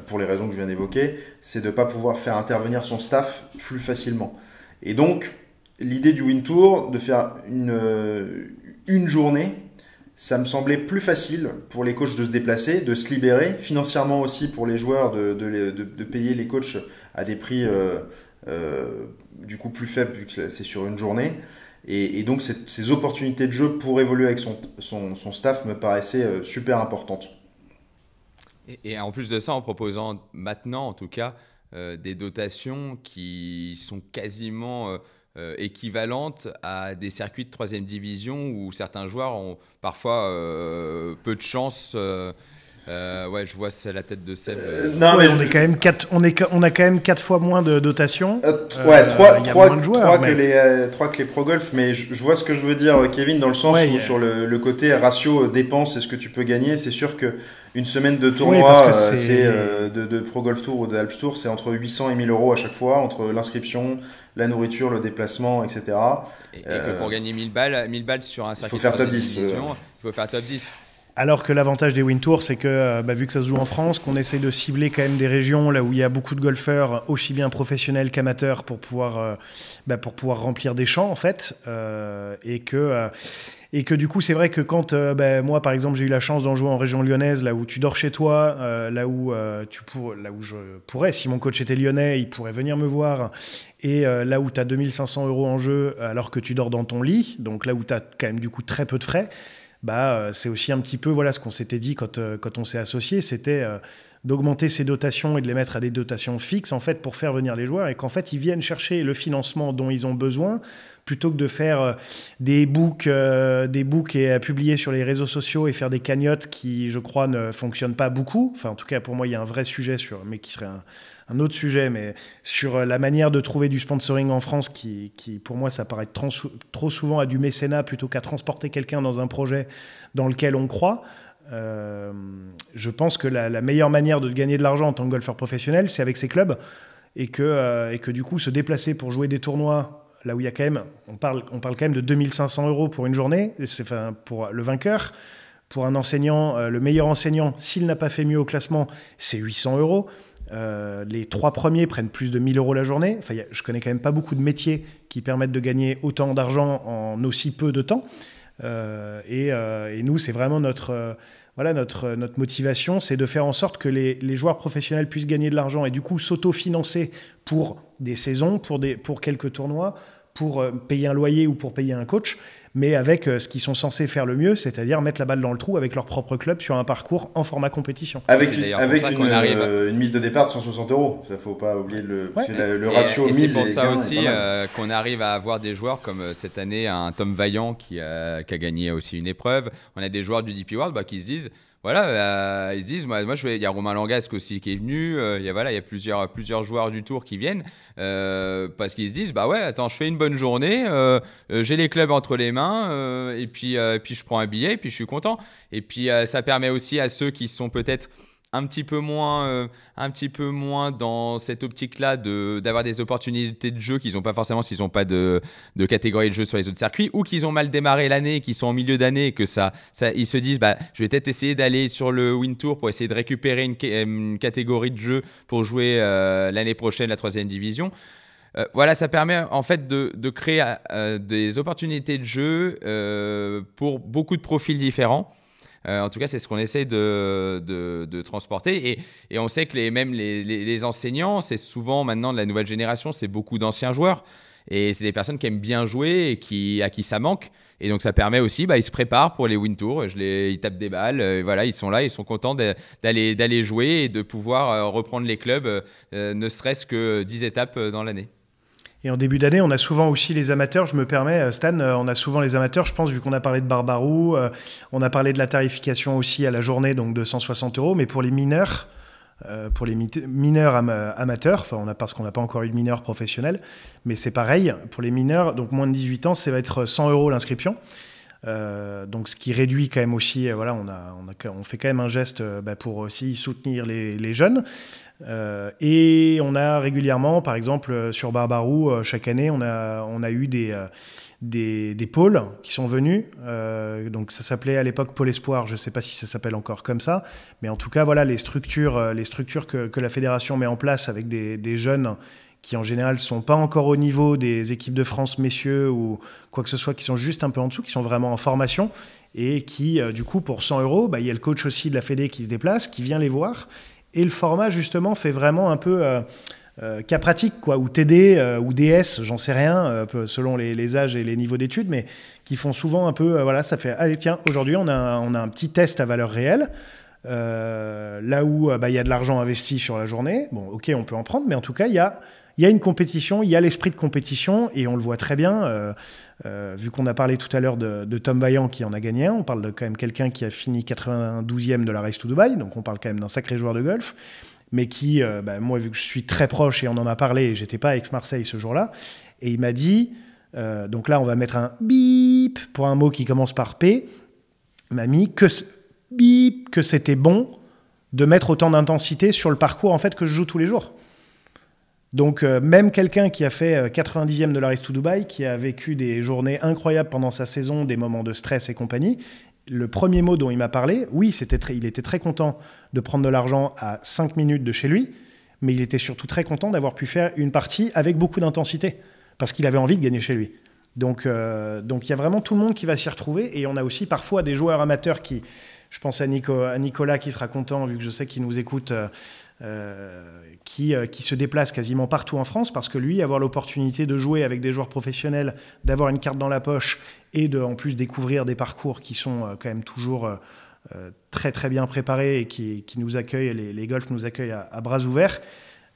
pour les raisons que je viens d'évoquer, c'est de ne pas pouvoir faire intervenir son staff plus facilement. Et donc, l'idée du Win Tour, de faire une journée, ça me semblait plus facile pour les coachs de se déplacer, de se libérer, financièrement aussi pour les joueurs de payer les coachs à des prix du coup plus faibles vu que c'est sur une journée. Et donc ces opportunités de jeu pour évoluer avec son staff me paraissaient super importantes. Et en plus de ça, en proposant maintenant en tout cas des dotations qui sont quasiment équivalentes à des circuits de 3e division où certains joueurs ont parfois peu de chance. Je vois c'est la tête de Seb. On a quand même 4 fois moins de dotation. 3 que les pro golf, mais je vois ce que je veux dire, Kevin, dans le sens où sur le côté ratio dépenses et ce que tu peux gagner, c'est sûr que une semaine de tournoi, de Pro Golf Tour ou de Alps Tour, c'est entre 800 et 1000 euros à chaque fois, entre l'inscription, la nourriture, le déplacement, etc. Et que pour gagner 1000 balles sur un circuit, il faut faire top 10. Il faut faire top 10. Alors que l'avantage des Win Tours, c'est que vu que ça se joue en France, qu'on essaie de cibler quand même des régions là où il y a beaucoup de golfeurs, aussi bien professionnels qu'amateurs, pour pouvoir remplir des champs en fait, et que du coup, c'est vrai que quand moi, par exemple, j'ai eu la chance d'en jouer en région lyonnaise, là où tu dors chez toi, là où je pourrais, si mon coach était lyonnais, il pourrait venir me voir, et là où tu as 2500 € en jeu alors que tu dors dans ton lit, donc là où tu as quand même du coup très peu de frais, c'est aussi un petit peu ce qu'on s'était dit quand on s'est associés, c'était d'augmenter ces dotations et de les mettre à des dotations fixes en fait pour faire venir les joueurs et qu'en fait ils viennent chercher le financement dont ils ont besoin plutôt que de faire des books et à publier sur les réseaux sociaux et faire des cagnottes qui, je crois, ne fonctionnent pas beaucoup. Enfin, en tout cas, pour moi, il y a un vrai sujet mais qui serait un autre sujet, mais sur la manière de trouver du sponsoring en France qui pour moi, ça paraît trop souvent à du mécénat plutôt qu'à transporter quelqu'un dans un projet dans lequel on croit. Je pense que la meilleure manière de gagner de l'argent en tant que golfeur professionnel, c'est avec ses clubs et que du coup, se déplacer pour jouer des tournois là où il y a quand même, on parle quand même de 2500 € pour une journée, pour le vainqueur. Pour un enseignant, le meilleur enseignant, s'il n'a pas fait mieux au classement, c'est 800 €. Les 3 premiers prennent plus de 1000 € la journée. Enfin, je connais quand même pas beaucoup de métiers qui permettent de gagner autant d'argent en aussi peu de temps. Et nous, c'est vraiment notre motivation, c'est de faire en sorte que les joueurs professionnels puissent gagner de l'argent et du coup s'auto-financer pour des saisons, pour quelques tournois, pour payer un loyer ou pour payer un coach, mais avec ce qu'ils sont censés faire le mieux, c'est-à-dire mettre la balle dans le trou avec leur propre club sur un parcours en format compétition. Avec une mise de départ de 160 €. Il ne faut pas oublier le ratio mise. C'est pour ça aussi qu'on arrive à avoir des joueurs comme cette année un Tom Vaillant qui a gagné aussi une épreuve. On a des joueurs du DP World qui se disent... Voilà, ils se disent, il y a Romain Langasque aussi qui est venu, il y a plusieurs joueurs du Tour qui viennent parce qu'ils se disent, attends, je fais une bonne journée, j'ai les clubs entre les mains et puis je prends un billet et puis je suis content. Et puis ça permet aussi à ceux qui sont peut-être un petit peu moins dans cette optique-là d'avoir des opportunités de jeu qu'ils n'ont pas forcément s'ils n'ont pas de catégorie de jeu sur les autres circuits ou qu'ils ont mal démarré l'année, qu'ils sont en milieu d'année et que ils se disent je vais peut-être essayer d'aller sur le Win Tour pour essayer de récupérer une catégorie de jeu pour jouer l'année prochaine la 3e division. Ça permet en fait de créer des opportunités de jeu pour beaucoup de profils différents. En tout cas, c'est ce qu'on essaie de transporter. Et on sait que même les enseignants, c'est souvent maintenant de la nouvelle génération, c'est beaucoup d'anciens joueurs. Et c'est des personnes qui aiment bien jouer et à qui ça manque. Et donc, ça permet aussi, ils se préparent pour les Win Tours. Ils tapent des balles. Voilà, ils sont là, ils sont contents d'aller jouer et de pouvoir reprendre les clubs, ne serait-ce que 10 étapes dans l'année. Et en début d'année, on a souvent aussi les amateurs. Je me permets, Stan, on a souvent les amateurs, je pense, vu qu'on a parlé de Barbaroux. On a parlé de la tarification aussi à la journée, donc de 160 €. Mais pour les mineurs, amateurs, parce qu'on n'a pas encore eu de mineurs professionnels, mais c'est pareil, pour les mineurs, donc moins de 18 ans, ça va être 100 € l'inscription. Donc ce qui réduit quand même aussi, on fait quand même un geste pour aussi soutenir les jeunes. Et on a régulièrement, par exemple sur Barbaroux, chaque année, on a eu des pôles qui sont venus. Donc ça s'appelait à l'époque Pôle Espoir, je ne sais pas si ça s'appelle encore comme ça, mais en tout cas voilà les structures que la fédération met en place avec des jeunes qui en général ne sont pas encore au niveau des équipes de France messieurs ou quoi que ce soit, qui sont juste un peu en dessous, qui sont vraiment en formation et qui du coup pour 100 €, il y a le coach aussi de la fédé qui se déplace, qui vient les voir. Et le format, justement, fait vraiment un peu cas pratique, quoi, ou TD, ou DS, j'en sais rien, selon les âges et les niveaux d'études, mais qui font souvent un peu, ça fait, allez, tiens, aujourd'hui, on a un petit test à valeur réelle, là où il y a de l'argent investi sur la journée. Bon, ok, on peut en prendre, mais en tout cas, il y a une compétition, il y a l'esprit de compétition, et on le voit très bien. Vu qu'on a parlé tout à l'heure de Tom Vaillant qui en a gagné un, on parle de quand même quelqu'un qui a fini 92e de la Race to Dubai, donc on parle quand même d'un sacré joueur de golf, mais qui, moi vu que je suis très proche et on en a parlé, et j'étais pas à Aix-Marseille ce jour-là, et il m'a dit, donc là on va mettre un bip pour un mot qui commence par P, il m'a mis que c'était bon de mettre autant d'intensité sur le parcours en fait que je joue tous les jours. Donc même quelqu'un qui a fait 90e de la Race to Dubai, qui a vécu des journées incroyables pendant sa saison, des moments de stress et compagnie, le premier mot dont il m'a parlé, oui, il était très content de prendre de l'argent à 5 minutes de chez lui, mais il était surtout très content d'avoir pu faire une partie avec beaucoup d'intensité, parce qu'il avait envie de gagner chez lui. Donc il y a vraiment tout le monde qui va s'y retrouver, et on a aussi parfois des joueurs amateurs qui, je pense à Nicolas qui sera content, vu que je sais qu'il nous écoute, qui se déplace quasiment partout en France, parce que lui, avoir l'opportunité de jouer avec des joueurs professionnels, d'avoir une carte dans la poche et en plus découvrir des parcours qui sont quand même toujours très très bien préparés et qui nous accueillent, les golfs nous accueillent à bras ouverts.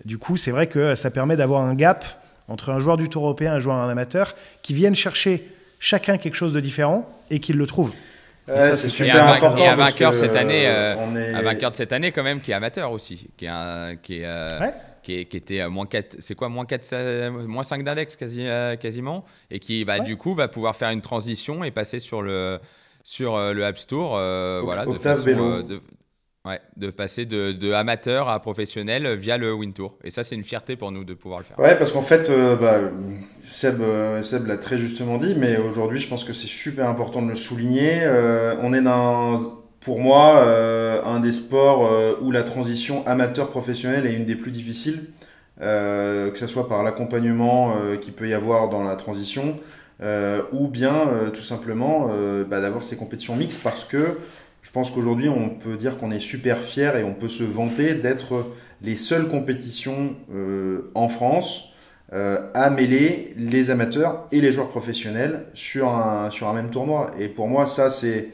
Du coup, c'est vrai que ça permet d'avoir un gap entre un joueur du Tour européen et un joueur amateur qui viennent chercher chacun quelque chose de différent et qu'ils le trouvent. Ça, c'est super important. Et un vainqueur cette année, un vainqueur de cette année quand même qui est amateur aussi, qui était moins 4, c'est quoi, moins 5 d'index quasiment, et qui du coup va pouvoir faire une transition et passer sur le Apps Tour, de passer de amateur à professionnel via le Win Tour. Et ça, c'est une fierté pour nous de pouvoir le faire. Ouais, parce qu'en fait, Seb l'a très justement dit, mais aujourd'hui, je pense que c'est super important de le souligner. On est pour moi, un des sports où la transition amateur-professionnel est une des plus difficiles, que ce soit par l'accompagnement qu'il peut y avoir dans la transition, ou bien tout simplement d'avoir ces compétitions mixtes, parce que je pense qu'aujourd'hui, on peut dire qu'on est super fiers et on peut se vanter d'être les seules compétitions en France à mêler les amateurs et les joueurs professionnels sur un même tournoi. Et pour moi, ça, c'est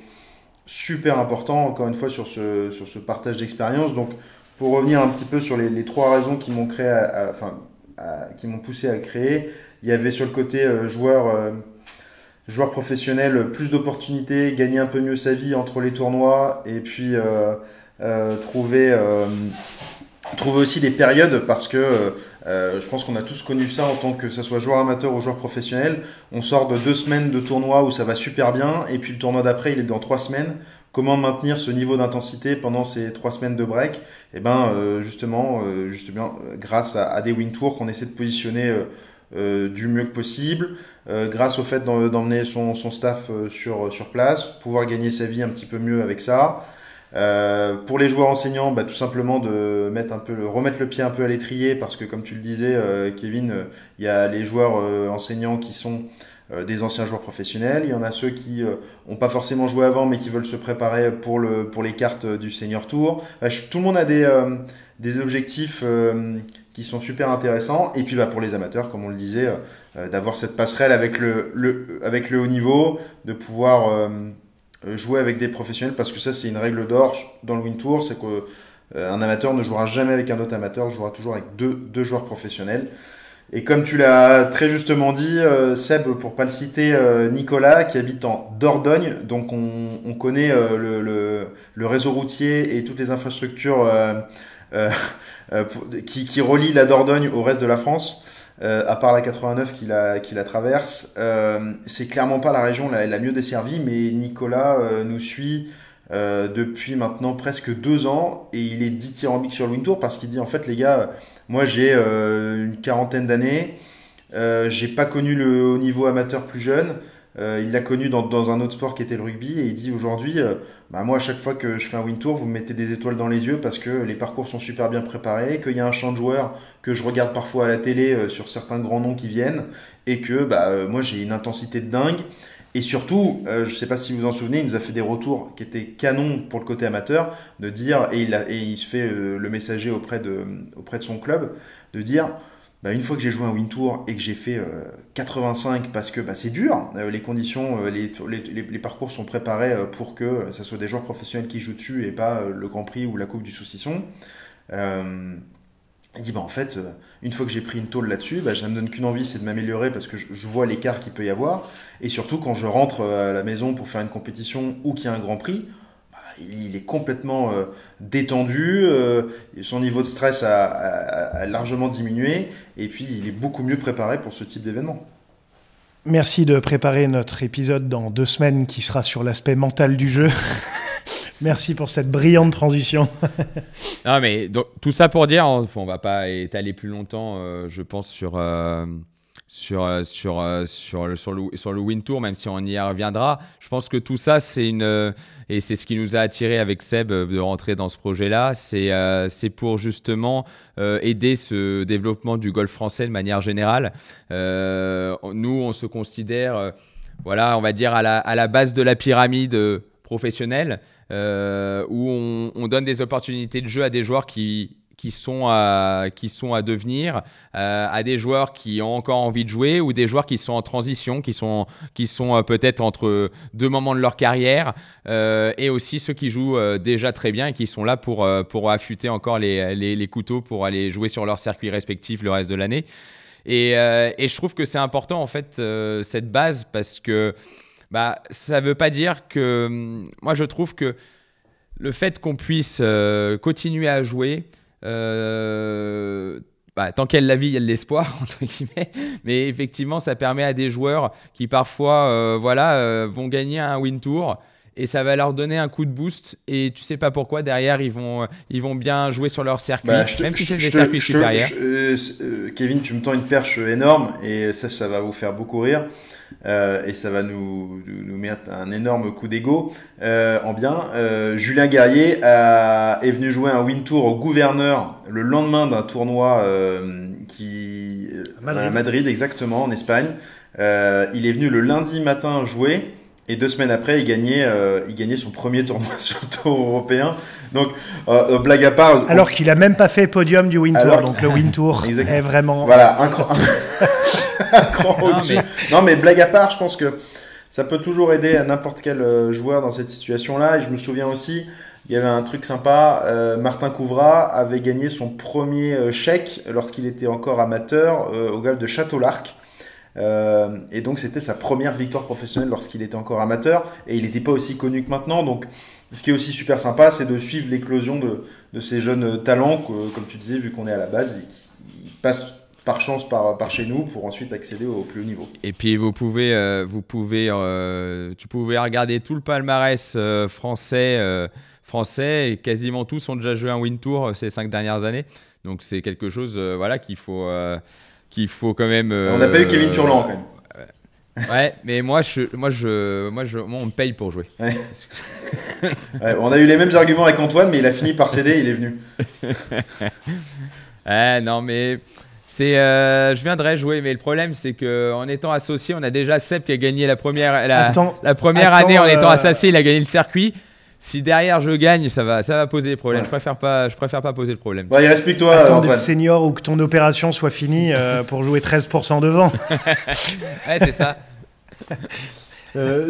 super important, encore une fois, sur ce partage d'expérience. Donc, pour revenir un petit peu sur les trois raisons qui m'ont qui m'ont poussé à le créer, il y avait sur le côté joueur professionnel, plus d'opportunités, gagner un peu mieux sa vie entre les tournois, et puis trouver aussi des périodes, parce que je pense qu'on a tous connu ça en tant que ça soit joueur amateur ou joueur professionnel. On sort de 2 semaines de tournoi où ça va super bien, et puis le tournoi d'après il est dans 3 semaines. Comment maintenir ce niveau d'intensité pendant ces 3 semaines de break? Et justement, grâce à des Win Tours qu'on essaie de positionner du mieux que possible, grâce au fait d'emmener son staff sur place, pouvoir gagner sa vie un petit peu mieux avec ça. Pour les joueurs enseignants, tout simplement de remettre le pied un peu à l'étrier, parce que comme tu le disais, Kevin, il y a les joueurs enseignants qui sont des anciens joueurs professionnels, il y en a ceux qui n'ont pas forcément joué avant mais qui veulent se préparer pour les cartes du Senior Tour. Tout le monde a des objectifs qui sont super intéressants. Et puis pour les amateurs, comme on le disait, d'avoir cette passerelle avec le haut niveau, de pouvoir jouer avec des professionnels, parce que ça c'est une règle d'or dans le Win Tour, c'est qu'un amateur ne jouera jamais avec un autre amateur, jouera toujours avec deux joueurs professionnels. Et comme tu l'as très justement dit, Seb, pour pas le citer, Nicolas, qui habite en Dordogne, donc on connaît le réseau routier et toutes les infrastructures qui relient la Dordogne au reste de la France, à part la 89 qui la traverse. C'est clairement pas la région la mieux desservie, mais Nicolas nous suit depuis maintenant presque 2 ans, et il est dithyrambique sur le Win Tour parce qu'il dit en fait les gars, moi j'ai une quarantaine d'années, j'ai pas connu le haut niveau amateur plus jeune, il l'a connu dans un autre sport qui était le rugby, et il dit aujourd'hui moi à chaque fois que je fais un Win Tour vous me mettez des étoiles dans les yeux parce que les parcours sont super bien préparés, qu'il y a un champ de joueurs que je regarde parfois à la télé sur certains grands noms qui viennent, et que moi j'ai une intensité de dingue. Et surtout, je ne sais pas si vous vous en souvenez, il nous a fait des retours qui étaient canons pour le côté amateur, de dire, et il se fait le messager auprès de son club, de dire, une fois que j'ai joué un Win Tour et que j'ai fait 85, parce que c'est dur, les conditions, les parcours sont préparés pour que ce soit des joueurs professionnels qui jouent dessus et pas le Grand Prix ou la Coupe du Saucisson. Il dit en fait, une fois que j'ai pris une tôle là-dessus, ça me donne qu'une envie, c'est de m'améliorer parce que je vois l'écart qu'il peut y avoir. Et surtout, quand je rentre à la maison pour faire une compétition ou qu'il y a un Grand Prix, il est complètement détendu, son niveau de stress a largement diminué, et puis il est beaucoup mieux préparé pour ce type d'événement. Merci de préparer notre épisode dans 2 semaines qui sera sur l'aspect mental du jeu. Merci pour cette brillante transition. Non, mais donc, tout ça pour dire, on va pas étaler plus longtemps, je pense, sur le Win Tour, même si on y reviendra. Je pense que tout ça, et c'est ce qui nous a attiré avec Seb de rentrer dans ce projet-là, c'est pour justement aider ce développement du golf français de manière générale. Nous, on se considère, on va dire à la base de la pyramide professionnelle, où on donne des opportunités de jeu à des joueurs qui sont à devenir, à des joueurs qui ont encore envie de jouer, ou des joueurs qui sont en transition, qui sont peut-être entre 2 moments de leur carrière, et aussi ceux qui jouent déjà très bien et qui sont là pour affûter encore les couteaux pour aller jouer sur leurs circuits respectifs le reste de l'année. Et je trouve que c'est important en fait cette base, parce que ça ne veut pas dire que… Moi, je trouve que le fait qu'on puisse continuer à jouer, tant qu'il y a de la vie, il y a de l'espoir, entre guillemets. Mais effectivement, ça permet à des joueurs qui parfois vont gagner un Win Tour, et ça va leur donner un coup de boost, et tu sais pas pourquoi derrière ils vont bien jouer sur leur circuit, même si c'est des circuits supérieurs. Kevin, tu me tends une perche énorme, et ça va vous faire beaucoup rire. Et ça va nous mettre un énorme coup d'ego en bien. Julien Guerrier est venu jouer un Win Tour au Gouverneur le lendemain d'un tournoi à Madrid, exactement, en Espagne. Il est venu le lundi matin jouer, et 2 semaines après il gagnait son premier tournoi sur le Tour européen. Donc blague à part, alors qu'il a même pas fait podium du Win Tour, donc le Win Tour est vraiment un cran au-dessus. Non, mais blague à part, je pense que ça peut toujours aider à n'importe quel joueur dans cette situation-là. Et je me souviens aussi, il y avait un truc sympa, Martin Couvrat avait gagné son premier chèque lorsqu'il était encore amateur au golf de Château-Larc. Et donc c'était sa première victoire professionnelle lorsqu'il était encore amateur, et il n'était pas aussi connu que maintenant. Donc ce qui est aussi super sympa, c'est de suivre l'éclosion de ces jeunes talents, comme tu disais, vu qu'on est à la base, ils passent par chance par chez nous pour ensuite accéder au plus haut niveau. Et puis tu pouvez regarder tout le palmarès français, et quasiment tous ont déjà joué un Win Tour ces 5 dernières années. Donc c'est quelque chose qu'il faut quand même… On n'a pas eu Kevin Turlan quand même. Ouais, mais moi, on me paye pour jouer. Ouais. Ouais, on a eu les mêmes arguments avec Antoine, mais il a fini par céder, il est venu. Non, mais Je viendrais jouer, mais le problème, c'est qu'en étant associé, on a déjà Seb qui a gagné la première année en étant associé, il a gagné le circuit. Si derrière je gagne, ça va poser des problèmes. Ouais. Je préfère pas poser le problème. Il reste plus que toi. Attends d'être senior ou que ton opération soit finie pour jouer 13% devant. Ouais, c'est ça.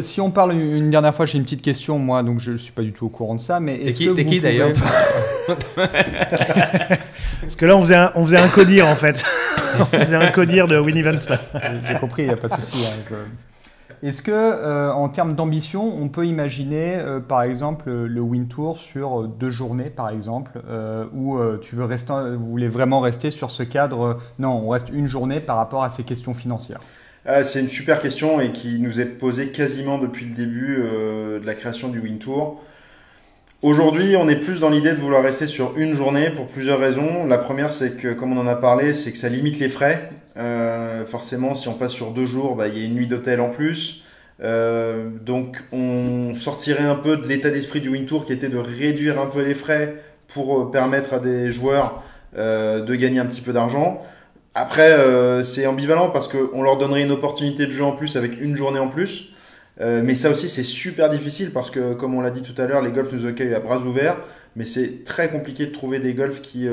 Si on parle une dernière fois, j'ai une petite question, moi, donc je ne suis pas du tout au courant de ça, mais t'es qui d'ailleurs Parce que là, on faisait un codir en fait. On faisait un codir de Winnie Vance là. J'ai compris, il n'y a pas de souci. Est-ce que, en termes d'ambition, on peut imaginer, par exemple, le Win Tour sur 2 journées, par exemple, où vous voulez vraiment rester sur ce cadre non, on reste une journée par rapport à ces questions financières. C'est une super question et qui nous est posée quasiment depuis le début de la création du Win Tour. Aujourd'hui, on est plus dans l'idée de vouloir rester sur une journée pour plusieurs raisons. La première, c'est que, comme on en a parlé, c'est que ça limite les frais. Forcément, si on passe sur 2 jours, il y a une nuit d'hôtel en plus. Donc, on sortirait un peu de l'état d'esprit du Win Tour qui était de réduire un peu les frais pour permettre à des joueurs de gagner un petit peu d'argent. Après, c'est ambivalent parce qu'on leur donnerait une opportunité de jeu en plus avec une journée en plus. Mais ça aussi, c'est super difficile parce que, comme on l'a dit tout à l'heure, les golfs nous accueillent à bras ouverts. Mais c'est très compliqué de trouver des golfs qui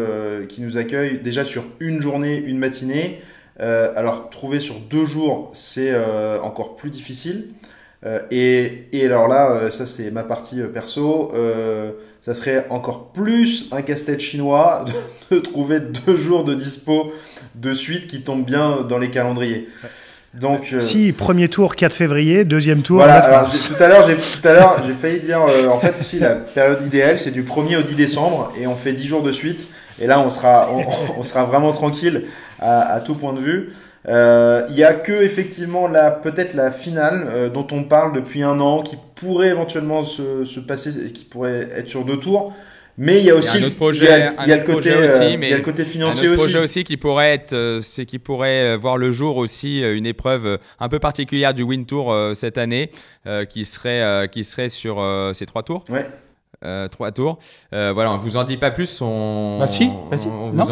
nous accueillent déjà sur une journée, une matinée. Alors, trouver sur 2 jours, c'est encore plus difficile. Et alors là, ça c'est ma partie perso. Ça serait encore plus un casse-tête chinois de trouver 2 jours de dispo de suite qui tombent bien dans les calendriers. Donc, si, premier tour 4 février, deuxième tour. Voilà, alors, tout à l'heure, j'ai failli dire, en fait, aussi, la période idéale, c'est du 1er au 10 décembre et on fait 10 jours de suite. Et là, on sera vraiment tranquille à tout point de vue. Il y a que effectivement peut-être la finale dont on parle depuis 1 an qui pourrait éventuellement se passer, qui pourrait être sur 2 tours. Mais il y a aussi le côté financier aussi. Un autre projet aussi qui pourrait être, c'est qui pourrait voir le jour aussi une épreuve un peu particulière du Win Tour cette année, qui serait sur ces 3 tours. Ouais. 3 tours. Voilà, on vous en dit pas plus. Si, vas-y. Non,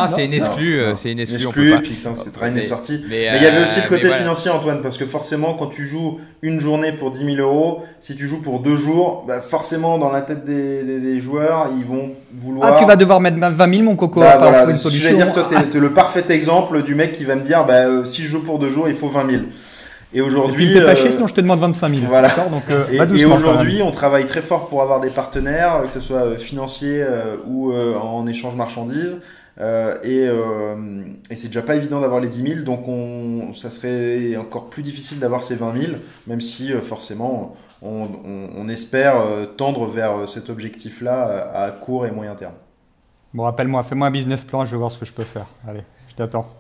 c'est une exclue. C'est une exclue. On peut et pas. puis quand cette reine est sortie. Mais il y avait aussi le côté financier, Antoine, parce que forcément, quand tu joues une journée pour 10 000 €, si tu joues pour 2 jours, forcément, dans la tête des joueurs, ils vont vouloir. Ah, tu vas devoir mettre 20 000, mon coco. Trouver une solution. Je vais dire, toi, t'es le parfait exemple du mec qui va me dire, si je joue pour 2 jours, il faut 20 000. Et aujourd'hui, tu me fais pas chier, sinon je te demande 25 000. Voilà. Donc, et aujourd'hui, on travaille très fort pour avoir des partenaires, que ce soit financiers ou en échange marchandises. Et c'est déjà pas évident d'avoir les 10 000, donc ça serait encore plus difficile d'avoir ces 20 000, même si forcément on espère tendre vers cet objectif-là à court et moyen terme. Bon, rappelle-moi, fais-moi un business plan, je vais voir ce que je peux faire. Allez, je t'attends.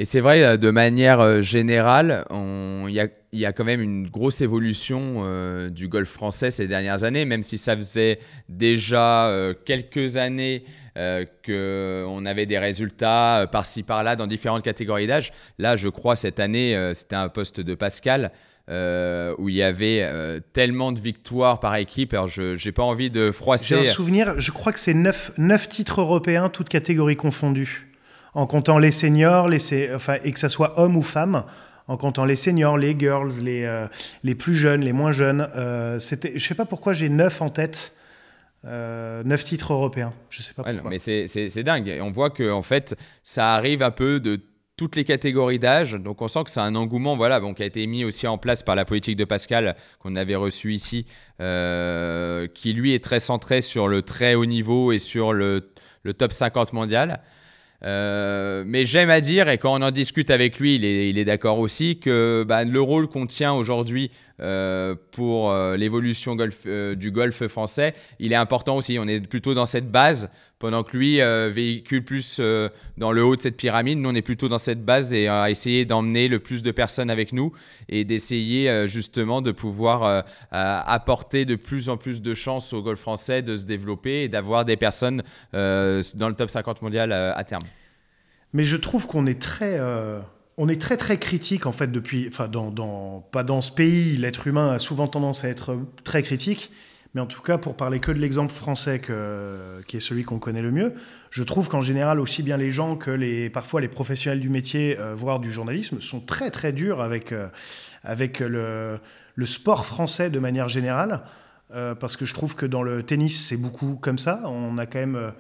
Et c'est vrai, de manière générale, il y a quand même une grosse évolution du golf français ces dernières années, même si ça faisait déjà quelques années qu'on avait des résultats par-ci par-là dans différentes catégories d'âge. Là, je crois, cette année, c'était un poste de Pascal où il y avait tellement de victoires par équipe. Alors, je n'ai pas envie de froisser. J'ai un souvenir, je crois que c'est 9 titres européens, toutes catégories confondues. En comptant les seniors, et que ça soit hommes ou femmes, en comptant les seniors, les girls, les plus jeunes, les moins jeunes. Je ne sais pas pourquoi j'ai 9 en tête, 9 titres européens. Je ne sais pas pourquoi. Non, mais c'est dingue. Et on voit que en fait, ça arrive un peu de toutes les catégories d'âge. Donc on sent que c'est un engouement qui a été mis aussi en place par la politique de Pascal, qu'on avait reçu ici, qui lui est très centré sur le très haut niveau et sur le top 50 mondial. Mais j'aime à dire, et quand on en discute avec lui, il est d'accord aussi, que le rôle qu'on tient aujourd'hui pour l'évolution du golf français, il est important aussi. On est plutôt dans cette base, pendant que lui véhicule plus dans le haut de cette pyramide. Nous, on est plutôt dans cette base et à essayer d'emmener le plus de personnes avec nous et d'essayer justement de pouvoir apporter de plus en plus de chances au golf français de se développer et d'avoir des personnes dans le top 50 mondial à terme. Mais je trouve qu'on est très très critique en fait pas dans ce pays. L'être humain a souvent tendance à être très critique. Mais en tout cas, pour parler que de l'exemple français, qui est celui qu'on connaît le mieux, je trouve qu'en général, aussi bien les gens que parfois les professionnels du métier, voire du journalisme, sont très très durs avec le sport français de manière générale. Parce que je trouve que dans le tennis, c'est beaucoup comme ça. On a quand même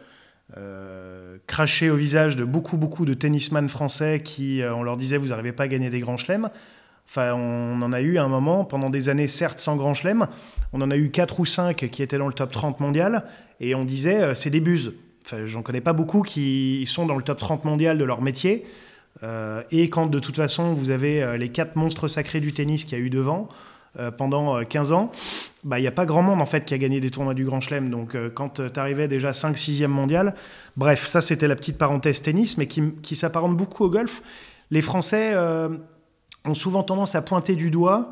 craché au visage de beaucoup de tennisman français qui, on leur disait, vous n'arrivez pas à gagner des grands chelems. Enfin, on en a eu un moment, pendant des années, certes sans grand chelem, on en a eu 4 ou 5 qui étaient dans le top 30 mondial, et on disait, c'est des buses. Enfin, j'en connais pas beaucoup qui sont dans le top 30 mondial de leur métier, et quand de toute façon, vous avez les 4 monstres sacrés du tennis qu'il y a eu devant, pendant 15 ans, il n'y a pas grand monde en fait qui a gagné des tournois du Grand Chelem. Donc quand tu arrivais déjà 5-6e mondial, bref, ça c'était la petite parenthèse tennis, mais qui s'apparente beaucoup au golf. Les Français ont souvent tendance à pointer du doigt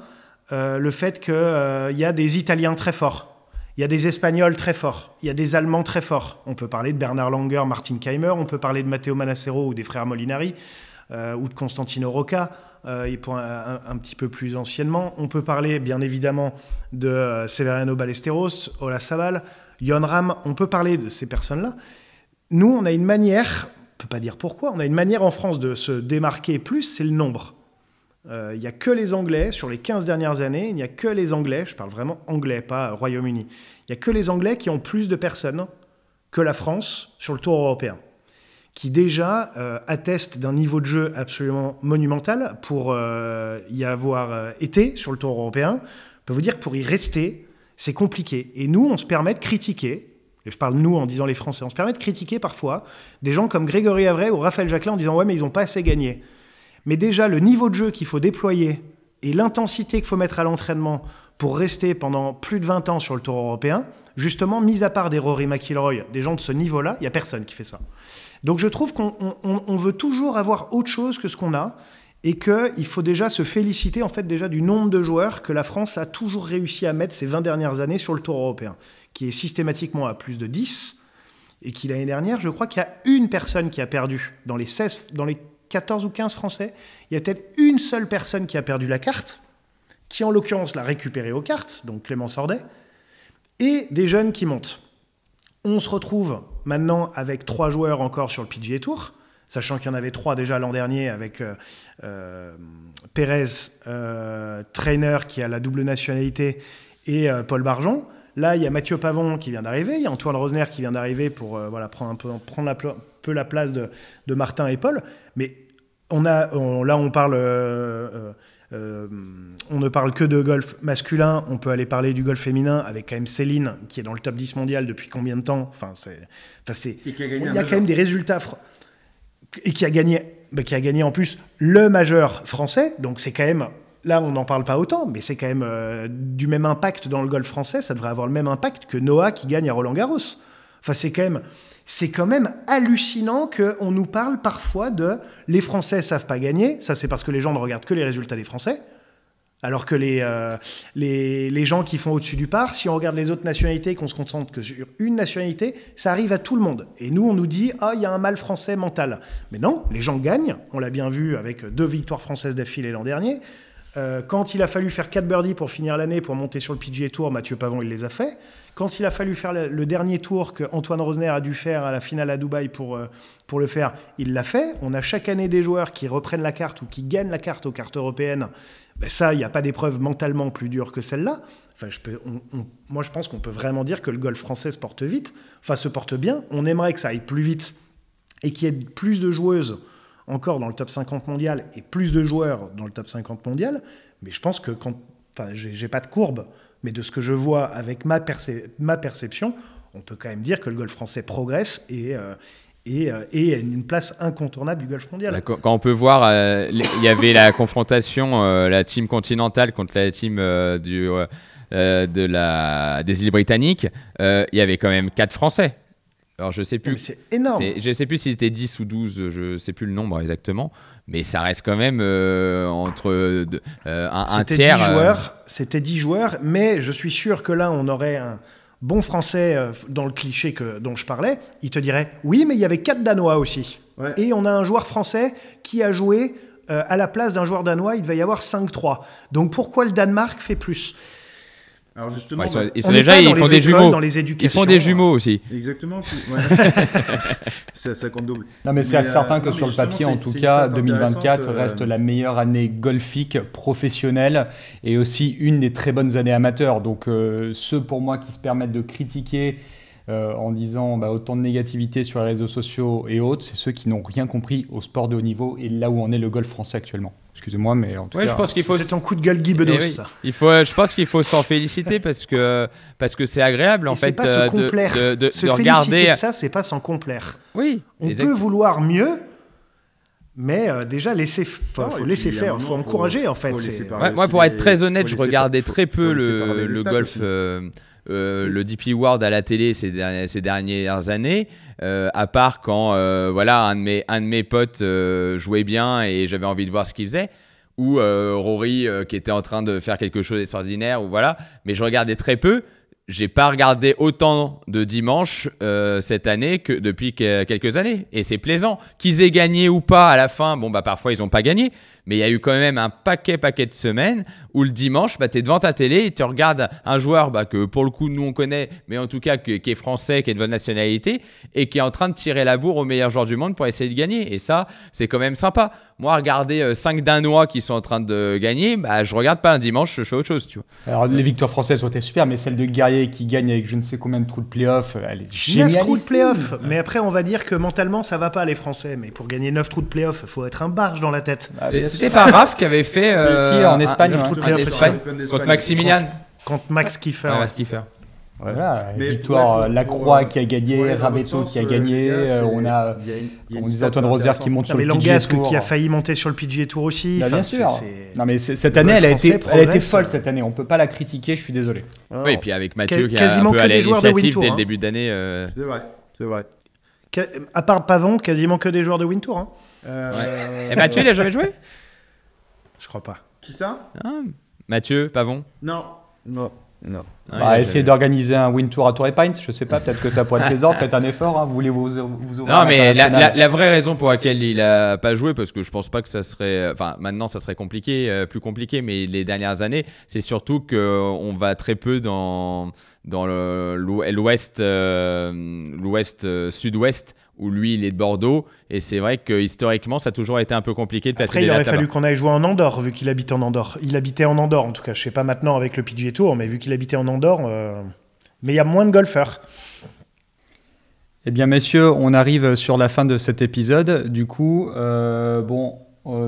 le fait qu'il y a des Italiens très forts, il y a des Espagnols très forts, il y a des Allemands très forts. On peut parler de Bernard Langer, Martin Keimer, on peut parler de Matteo Manassero ou des frères Molinari, ou de Constantino Rocca, et pour un petit peu plus anciennement. On peut parler bien évidemment de Severiano Ballesteros, Olazábal, Jon Rahm. On peut parler de ces personnes-là. Nous, on a une manière, on ne peut pas dire pourquoi, on a une manière en France de se démarquer plus, c'est le nombre. Il n'y a que les Anglais, sur les 15 dernières années, il n'y a que les Anglais, je parle vraiment anglais, pas Royaume-Uni, il n'y a que les Anglais qui ont plus de personnes que la France sur le Tour européen, qui déjà attestent d'un niveau de jeu absolument monumental pour y avoir été sur le Tour européen. Je peux vous dire que pour y rester, c'est compliqué. Et nous, on se permet de critiquer, et je parle nous en disant les Français, on se permet de critiquer parfois des gens comme Grégory Avray ou Raphaël Jacquelin en disant « ouais, mais ils n'ont pas assez gagné ». Mais déjà, le niveau de jeu qu'il faut déployer et l'intensité qu'il faut mettre à l'entraînement pour rester pendant plus de 20 ans sur le Tour européen, justement, mis à part des Rory McIlroy, des gens de ce niveau-là, il n'y a personne qui fait ça. Donc je trouve qu'on veut toujours avoir autre chose que ce qu'on a et qu'il faut déjà se féliciter en fait déjà du nombre de joueurs que la France a toujours réussi à mettre ces 20 dernières années sur le Tour européen, qui est systématiquement à plus de 10 et qui l'année dernière, je crois qu'il y a une personne qui a perdu dans les 14 ou 15 Français, il y a peut-être une seule personne qui a perdu la carte, qui en l'occurrence l'a récupérée aux cartes, donc Clément Sordet, et des jeunes qui montent. On se retrouve maintenant avec 3 joueurs encore sur le PGA Tour, sachant qu'il y en avait 3 déjà l'an dernier avec Pérez, Trainer qui a la double nationalité, et Paul Barjon. Là, il y a Mathieu Pavon qui vient d'arriver, il y a Antoine Rosner qui vient d'arriver pour prendre un peu la place de Martin et Paul. Mais on ne parle que de golf masculin, on peut aller parler du golf féminin avec quand même Céline qui est dans le top 10 mondial depuis combien de temps. Il y a quand même des résultats et qui a gagné en plus le majeur français, donc c'est quand même... Là, on n'en parle pas autant, mais c'est quand même du même impact dans le golf français. Ça devrait avoir le même impact que Noah qui gagne à Roland-Garros. Enfin, c'est quand même hallucinant qu'on nous parle parfois de « les Français ne savent pas gagner ». Ça, c'est parce que les gens ne regardent que les résultats des Français. Alors que les gens qui font au-dessus du par, si on regarde les autres nationalités et qu'on se concentre que sur une nationalité, ça arrive à tout le monde. Et nous, on nous dit « ah, il y a un mal français mental ». Mais non, les gens gagnent. On l'a bien vu avec 2 victoires françaises d'affilée l'an dernier. Quand il a fallu faire 4 birdies pour finir l'année, pour monter sur le PGA Tour, Mathieu Pavon, il les a fait. Quand il a fallu faire le dernier tour que Antoine Rosner a dû faire à la finale à Dubaï pour le faire, il l'a fait. On a chaque année des joueurs qui reprennent la carte ou qui gagnent la carte aux cartes européennes. Ben ça, il n'y a pas d'épreuve mentalement plus dure que celle-là. Enfin, moi, je pense qu'on peut vraiment dire que le golf français se porte vite, se porte bien. On aimerait que ça aille plus vite et qu'il y ait plus de joueuses encore dans le top 50 mondial et plus de joueurs dans le top 50 mondial, mais je pense que j'ai pas de courbe, mais de ce que je vois avec ma perception, on peut quand même dire que le golf français progresse et a une place incontournable du golf mondial. Quand on peut voir, il y avait la confrontation, la team continentale contre la team des îles britanniques, il y avait quand même 4 Français. Alors, je sais plus. C'est énorme. Je sais plus si c'était 10 ou 12, je sais plus le nombre exactement, mais ça reste quand même entre un tiers. 10 joueurs, c'était 10 joueurs, mais je suis sûr que là, on aurait un bon Français dans le cliché dont je parlais. Il te dirait oui, mais il y avait 4 Danois aussi. Ouais. Et on a un joueur français qui a joué à la place d'un joueur danois, il devait y avoir 5-3. Donc pourquoi le Danemark fait plus ? Alors justement, Ouais, ils On n'est pas dans font les des écoles, jumeaux. dans les Ils éducations. font des jumeaux aussi. exactement. Ouais. ça compte double. Non, mais c'est certain que non, sur mais le papier, justement, en tout c'est une cas, stat 2024 intéressante, reste la meilleure année golfique professionnelle et aussi une des très bonnes années amateurs. Donc, ceux pour moi qui se permettent de critiquer en disant autant de négativité sur les réseaux sociaux et autres, c'est ceux qui n'ont rien compris au sport de haut niveau et là où en est le golf français actuellement. Excusez-moi, mais en tout Ouais, cas... je pense qu'il faut. C'est ton coup de gueule Guy Bedos, Eh oui. ça. Je pense qu'il faut s'en féliciter parce que c'est agréable en Et c'est fait pas se de, complaire. de Se regarder. féliciter de ça, c'est pas s'en complaire. Oui, On exact. peut vouloir mieux, mais déjà Non, faut et laisser puis, à un faire, moment, faut encourager en faut fait. laisser C'est- parler Moi, aussi pour être très faut honnête, je laisser regardais faut- très peu faut laisser parler les le stats golf, aussi. le DP World à la télé ces dernières années, à part quand un de mes potes jouait bien et j'avais envie de voir ce qu'il faisait, ou Rory qui était en train de faire quelque chose d'extraordinaire, ou voilà. Mais je regardais très peu. J'ai pas regardé autant de dimanches cette année que depuis quelques années. Et c'est plaisant. Qu'ils aient gagné ou pas à la fin, parfois ils ont pas gagné. Mais il y a eu quand même un paquet de semaines où le dimanche, tu es devant ta télé et tu regardes un joueur que pour le coup nous on connaît, mais en tout cas qui est français, qui est de votre nationalité et qui est en train de tirer la bourre au meilleur joueur du monde pour essayer de gagner. Et ça, c'est quand même sympa. Moi, regarder 5 Danois qui sont en train de gagner, je regarde pas un dimanche, je fais autre chose, tu vois. Alors, les victoires françaises ont été super, mais celle de Guerrier qui gagne avec je ne sais combien de trous de play-off, elle est 9 géniale. trous de play-off. Mais après, on va dire que mentalement, ça va pas les Français. Mais pour gagner 9 trous de play-off, il faut être un barge dans la tête. C'était pas Raph qui avait fait Si, en Espagne, neuf ouais. trous de en play-off Espagne, aussi. contre Maximilian. Contre Max Kiefer. Ouais, Skiffer. Ouais. Voilà, Mais victoire, ouais, pour- Lacroix pour, qui a gagné, pour aller dans Ravetto votre qui a sens, gagné, les gars, on a, il y a une on disait stat Antoine Rosière qui intéressante. monte Non, sur mais le PGA Langasque Tour. qui a failli monter sur le PGA Tour aussi. Bah, bien Enfin, sûr. c'est- Non mais cette Le année, golf elle a français été progresse. folle cette année. On peut pas la critiquer. Je suis désolé. Oui, et puis avec Mathieu qui est Quasiment un peu que à des joueurs de l'initiative Wintour, dès hein. le début d'année. C'est vrai, c'est vrai. À part Pavon, quasiment que des joueurs de Wintour. Hein. Et Mathieu, il a jamais joué Je crois pas. Qui ça? Ah, Mathieu, Pavon. Non. Non. Non. Ah, il Bah, a essayez jamais- d'organiser un Win Tour à Torrey Pines. Je sais pas. Peut-être que ça pourrait être plaisant. Faites un effort. Hein. Vous voulez vous ouvrir Non, à mais l'international. la vraie raison pour laquelle il a pas joué, parce que je pense pas que ça serait. Enfin, maintenant, ça serait compliqué, plus compliqué, mais les dernières années, c'est surtout qu'on va très peu dans l'ouest, sud-ouest, où lui, il est de Bordeaux. Et c'est vrai que historiquement, ça a toujours été un peu compliqué de placer Après, des il aurait dates fallu là-bas. qu'on aille jouer en Andorre, vu qu'il habite en Andorre. Il habitait en Andorre, en tout cas. Je sais pas maintenant avec le PGA Tour, mais vu qu'il habitait en Andorre. Mais il y a moins de golfeurs. Eh bien, messieurs, on arrive sur la fin de cet épisode. Du coup,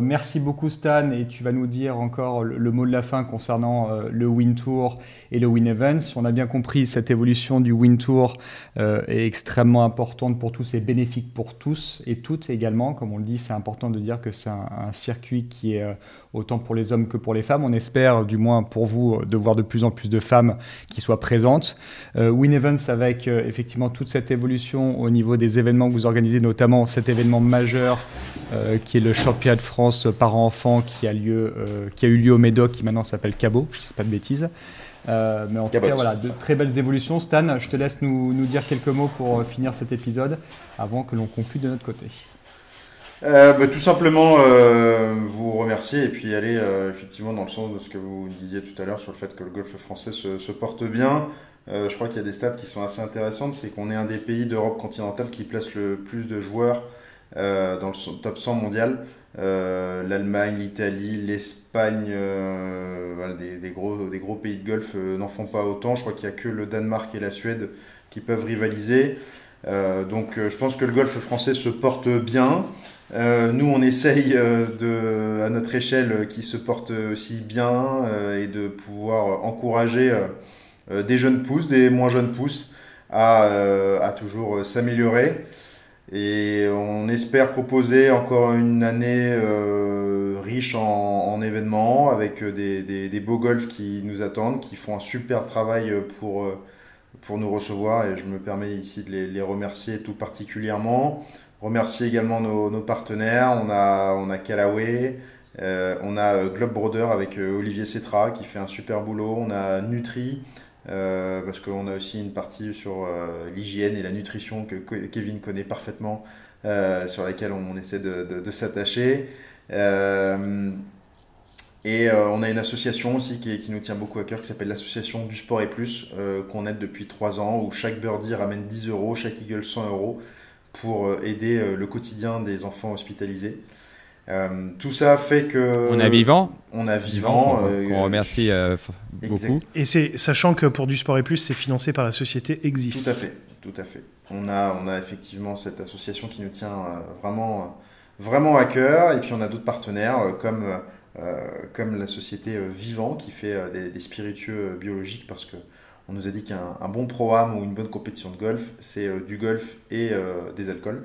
merci beaucoup Stan, et tu vas nous dire encore le mot de la fin concernant le Win Tour et le Win Events. On a bien compris, cette évolution du Win Tour est extrêmement importante pour tous et bénéfique pour tous et toutes également. Comme on le dit, c'est important de dire que c'est un circuit qui est autant pour les hommes que pour les femmes. On espère, du moins pour vous, de voir de plus en plus de femmes qui soient présentes. Win Events avec effectivement toute cette évolution au niveau des événements que vous organisez, notamment cet événement majeur qui est le Championnat de France parents-enfants qui a eu lieu au Médoc, qui maintenant s'appelle Cabot, je ne dis pas de bêtises. Mais en tout cas, voilà, de très belles évolutions. Stan, je te laisse nous dire quelques mots pour finir cet épisode avant que l'on conclue de notre côté. Tout simplement vous remercier et puis aller effectivement dans le sens de ce que vous disiez tout à l'heure sur le fait que le golf français se porte bien. Je crois qu'il y a des stats qui sont assez intéressantes, c'est qu'on est un des pays d'Europe continentale qui place le plus de joueurs dans le top 100 mondial. L'Allemagne, l'Italie, l'Espagne, voilà, des gros pays de golf n'en font pas autant. Je crois qu'il n'y a que le Danemark et la Suède qui peuvent rivaliser. Donc je pense que le golf français se porte bien. Nous on essaye à notre échelle qu'il se porte aussi bien et de pouvoir encourager des jeunes pousses, des moins jeunes pousses à toujours s'améliorer. Et on espère proposer encore une année riche en événements avec des beaux golfs qui nous attendent, qui font un super travail pour nous recevoir, et je me permets ici de les remercier tout particulièrement. Remercier également nos partenaires. On a Callaway, on a Globe Broder avec Olivier Cetra qui fait un super boulot. On a Nutri, parce qu'on a aussi une partie sur l'hygiène et la nutrition que Kevin connaît parfaitement, sur laquelle on essaie de s'attacher. Et on a une association aussi qui nous tient beaucoup à cœur, qui s'appelle l'association du sport et plus, qu'on aide depuis 3 ans, où chaque birdie ramène 10 euros, chaque eagle 100 euros, pour aider le quotidien des enfants hospitalisés. Tout ça fait que... On a Vivant. On a Vivant. On remercie beaucoup. Et sachant que pour du sport et plus, c'est financé par la société Exis. Tout à fait. On a effectivement cette association qui nous tient vraiment à cœur. Et puis on a d'autres partenaires comme la société Vivant qui fait des spiritueux biologiques, parce qu'on nous a dit qu'un bon programme ou une bonne compétition de golf, c'est du golf et des alcools.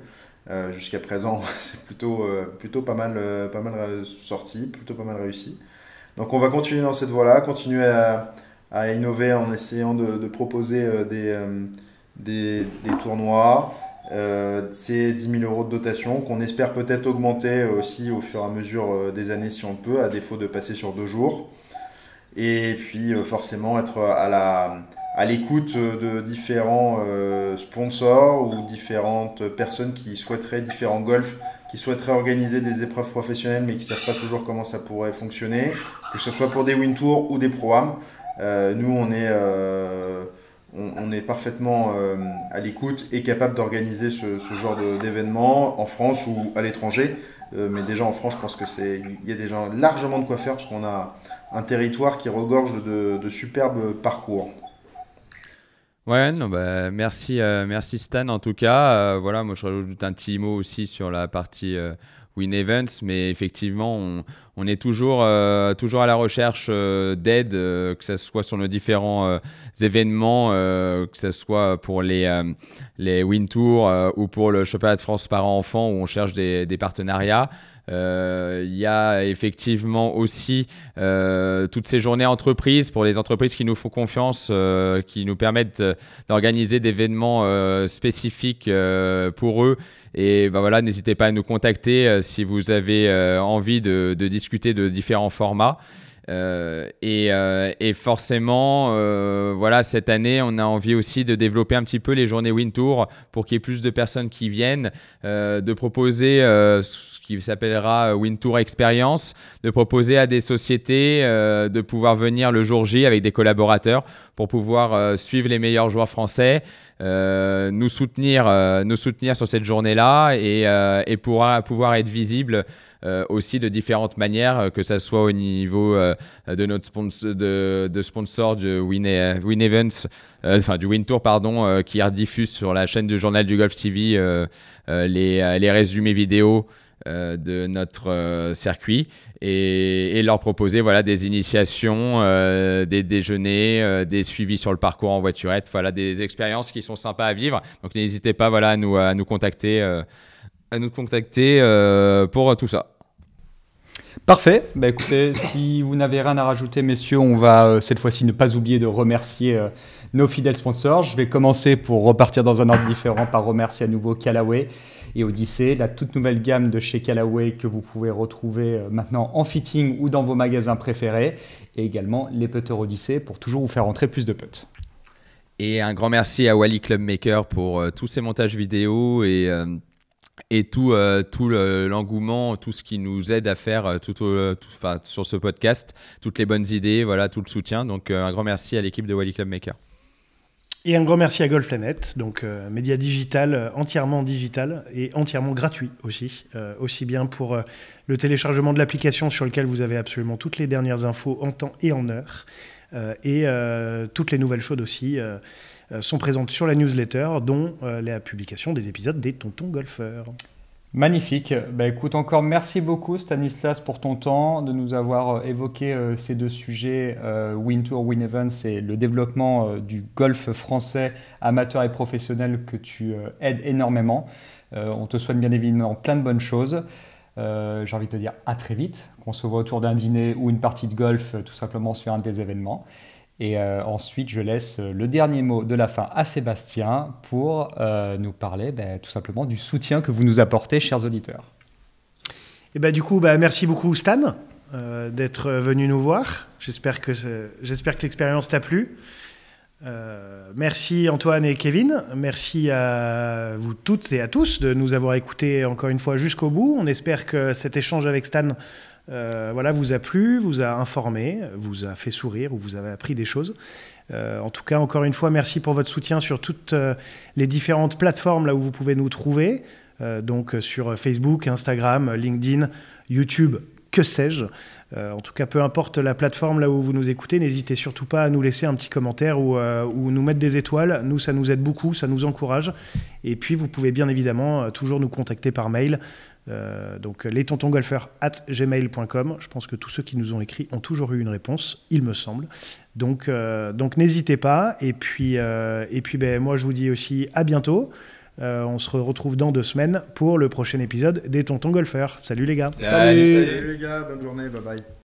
Jusqu'à présent, c'est plutôt pas mal sorti, plutôt pas mal réussi. Donc on va continuer dans cette voie-là, continuer à innover en essayant de proposer des tournois. C'est 10 000 euros de dotation qu'on espère peut-être augmenter aussi au fur et à mesure des années si on peut, à défaut de passer sur 2 jours. Et puis forcément être à l'écoute de différents sponsors ou différentes personnes qui souhaiteraient, différents golfs, qui souhaiteraient organiser des épreuves professionnelles mais qui ne savent pas toujours comment ça pourrait fonctionner, que ce soit pour des Win Tours ou des Pro-Am. Nous, on est parfaitement à l'écoute et capable d'organiser ce genre d'événements en France ou à l'étranger. Mais déjà en France, je pense qu'il y a déjà largement de quoi faire, parce qu'on a un territoire qui regorge de superbes parcours. Ouais, non, merci Stan en tout cas. Voilà, moi je rajoute un petit mot aussi sur la partie Win Events, mais effectivement on est toujours à la recherche d'aide, que ce soit sur nos différents événements, que ce soit pour les Win Tours ou pour le championnat de France parents-enfants, où on cherche des partenariats. Il y a effectivement aussi toutes ces journées entreprises pour les entreprises qui nous font confiance, qui nous permettent d'organiser des événements spécifiques pour eux. Et voilà, n'hésitez pas à nous contacter si vous avez envie de discuter de différents formats. Et forcément, voilà, cette année, on a envie aussi de développer un petit peu les journées Win Tour pour qu'il y ait plus de personnes qui viennent, de proposer ce qui s'appellera Win Tour Experience, de proposer à des sociétés de pouvoir venir le jour J avec des collaborateurs pour pouvoir suivre les meilleurs joueurs français, nous soutenir sur cette journée-là et pouvoir être visible aussi de différentes manières, que ça soit au niveau de notre sponsor de Win Events, du Win Tour pardon, qui rediffuse sur la chaîne du Journal du Golf TV les résumés vidéo de notre circuit, et leur proposer des initiations, des déjeuners, des suivis sur le parcours en voiturette, des expériences qui sont sympas à vivre. Donc n'hésitez pas à nous contacter pour tout ça. Parfait. Écoutez, si vous n'avez rien à rajouter, messieurs, on va cette fois-ci ne pas oublier de remercier nos fidèles sponsors. Je vais commencer, pour repartir dans un ordre différent, par remercier à nouveau Callaway et Odyssey, la toute nouvelle gamme de chez Callaway que vous pouvez retrouver maintenant en fitting ou dans vos magasins préférés, et également les putters Odyssey pour toujours vous faire rentrer plus de putts. Et un grand merci à Wally Club Maker pour tous ces montages vidéo et tout l'engouement, tout ce qui nous aide à faire sur ce podcast, toutes les bonnes idées, tout le soutien. Donc un grand merci à l'équipe de Wally Club Maker. Et un grand merci à Golf Planet, donc média digital, entièrement digital et entièrement gratuit aussi bien pour le téléchargement de l'application sur lequel vous avez absolument toutes les dernières infos en temps et en heure, et toutes les nouvelles choses aussi sont présentes sur la newsletter, dont la publication des épisodes des Tontons Golfeurs. Magnifique. Écoute, encore merci beaucoup Stanislas pour ton temps, de nous avoir évoqué ces deux sujets, Win Tour, Win Events, et le développement du golf français amateur et professionnel que tu aides énormément. On te souhaite bien évidemment plein de bonnes choses. J'ai envie de te dire à très vite, qu'on se voit autour d'un dîner ou une partie de golf, tout simplement sur un des événements. Et ensuite, je laisse le dernier mot de la fin à Sébastien pour nous parler tout simplement du soutien que vous nous apportez, chers auditeurs. Et du coup, merci beaucoup Stan d'être venu nous voir. J'espère que l'expérience t'a plu. Merci Antoine et Kevin. Merci à vous toutes et à tous de nous avoir écoutés encore une fois jusqu'au bout. On espère que cet échange avec Stan voilà, vous a plu, vous a informé, vous a fait sourire ou vous avez appris des choses. En tout cas, encore une fois, merci pour votre soutien sur toutes les différentes plateformes là où vous pouvez nous trouver. Donc sur Facebook, Instagram, LinkedIn, YouTube, que sais-je. En tout cas, peu importe la plateforme là où vous nous écoutez, n'hésitez surtout pas à nous laisser un petit commentaire ou nous mettre des étoiles. Nous, ça nous aide beaucoup, ça nous encourage. Et puis, vous pouvez bien évidemment toujours nous contacter par mail. Donc lestonsgolfeurs@gmail.com. Je pense que tous ceux qui nous ont écrit ont toujours eu une réponse, il me semble. Donc n'hésitez pas. Et puis moi, je vous dis aussi à bientôt. On se retrouve dans 2 semaines pour le prochain épisode des Tontons Golfeurs. Salut les gars. Salut. Salut les gars, bonne journée, bye bye.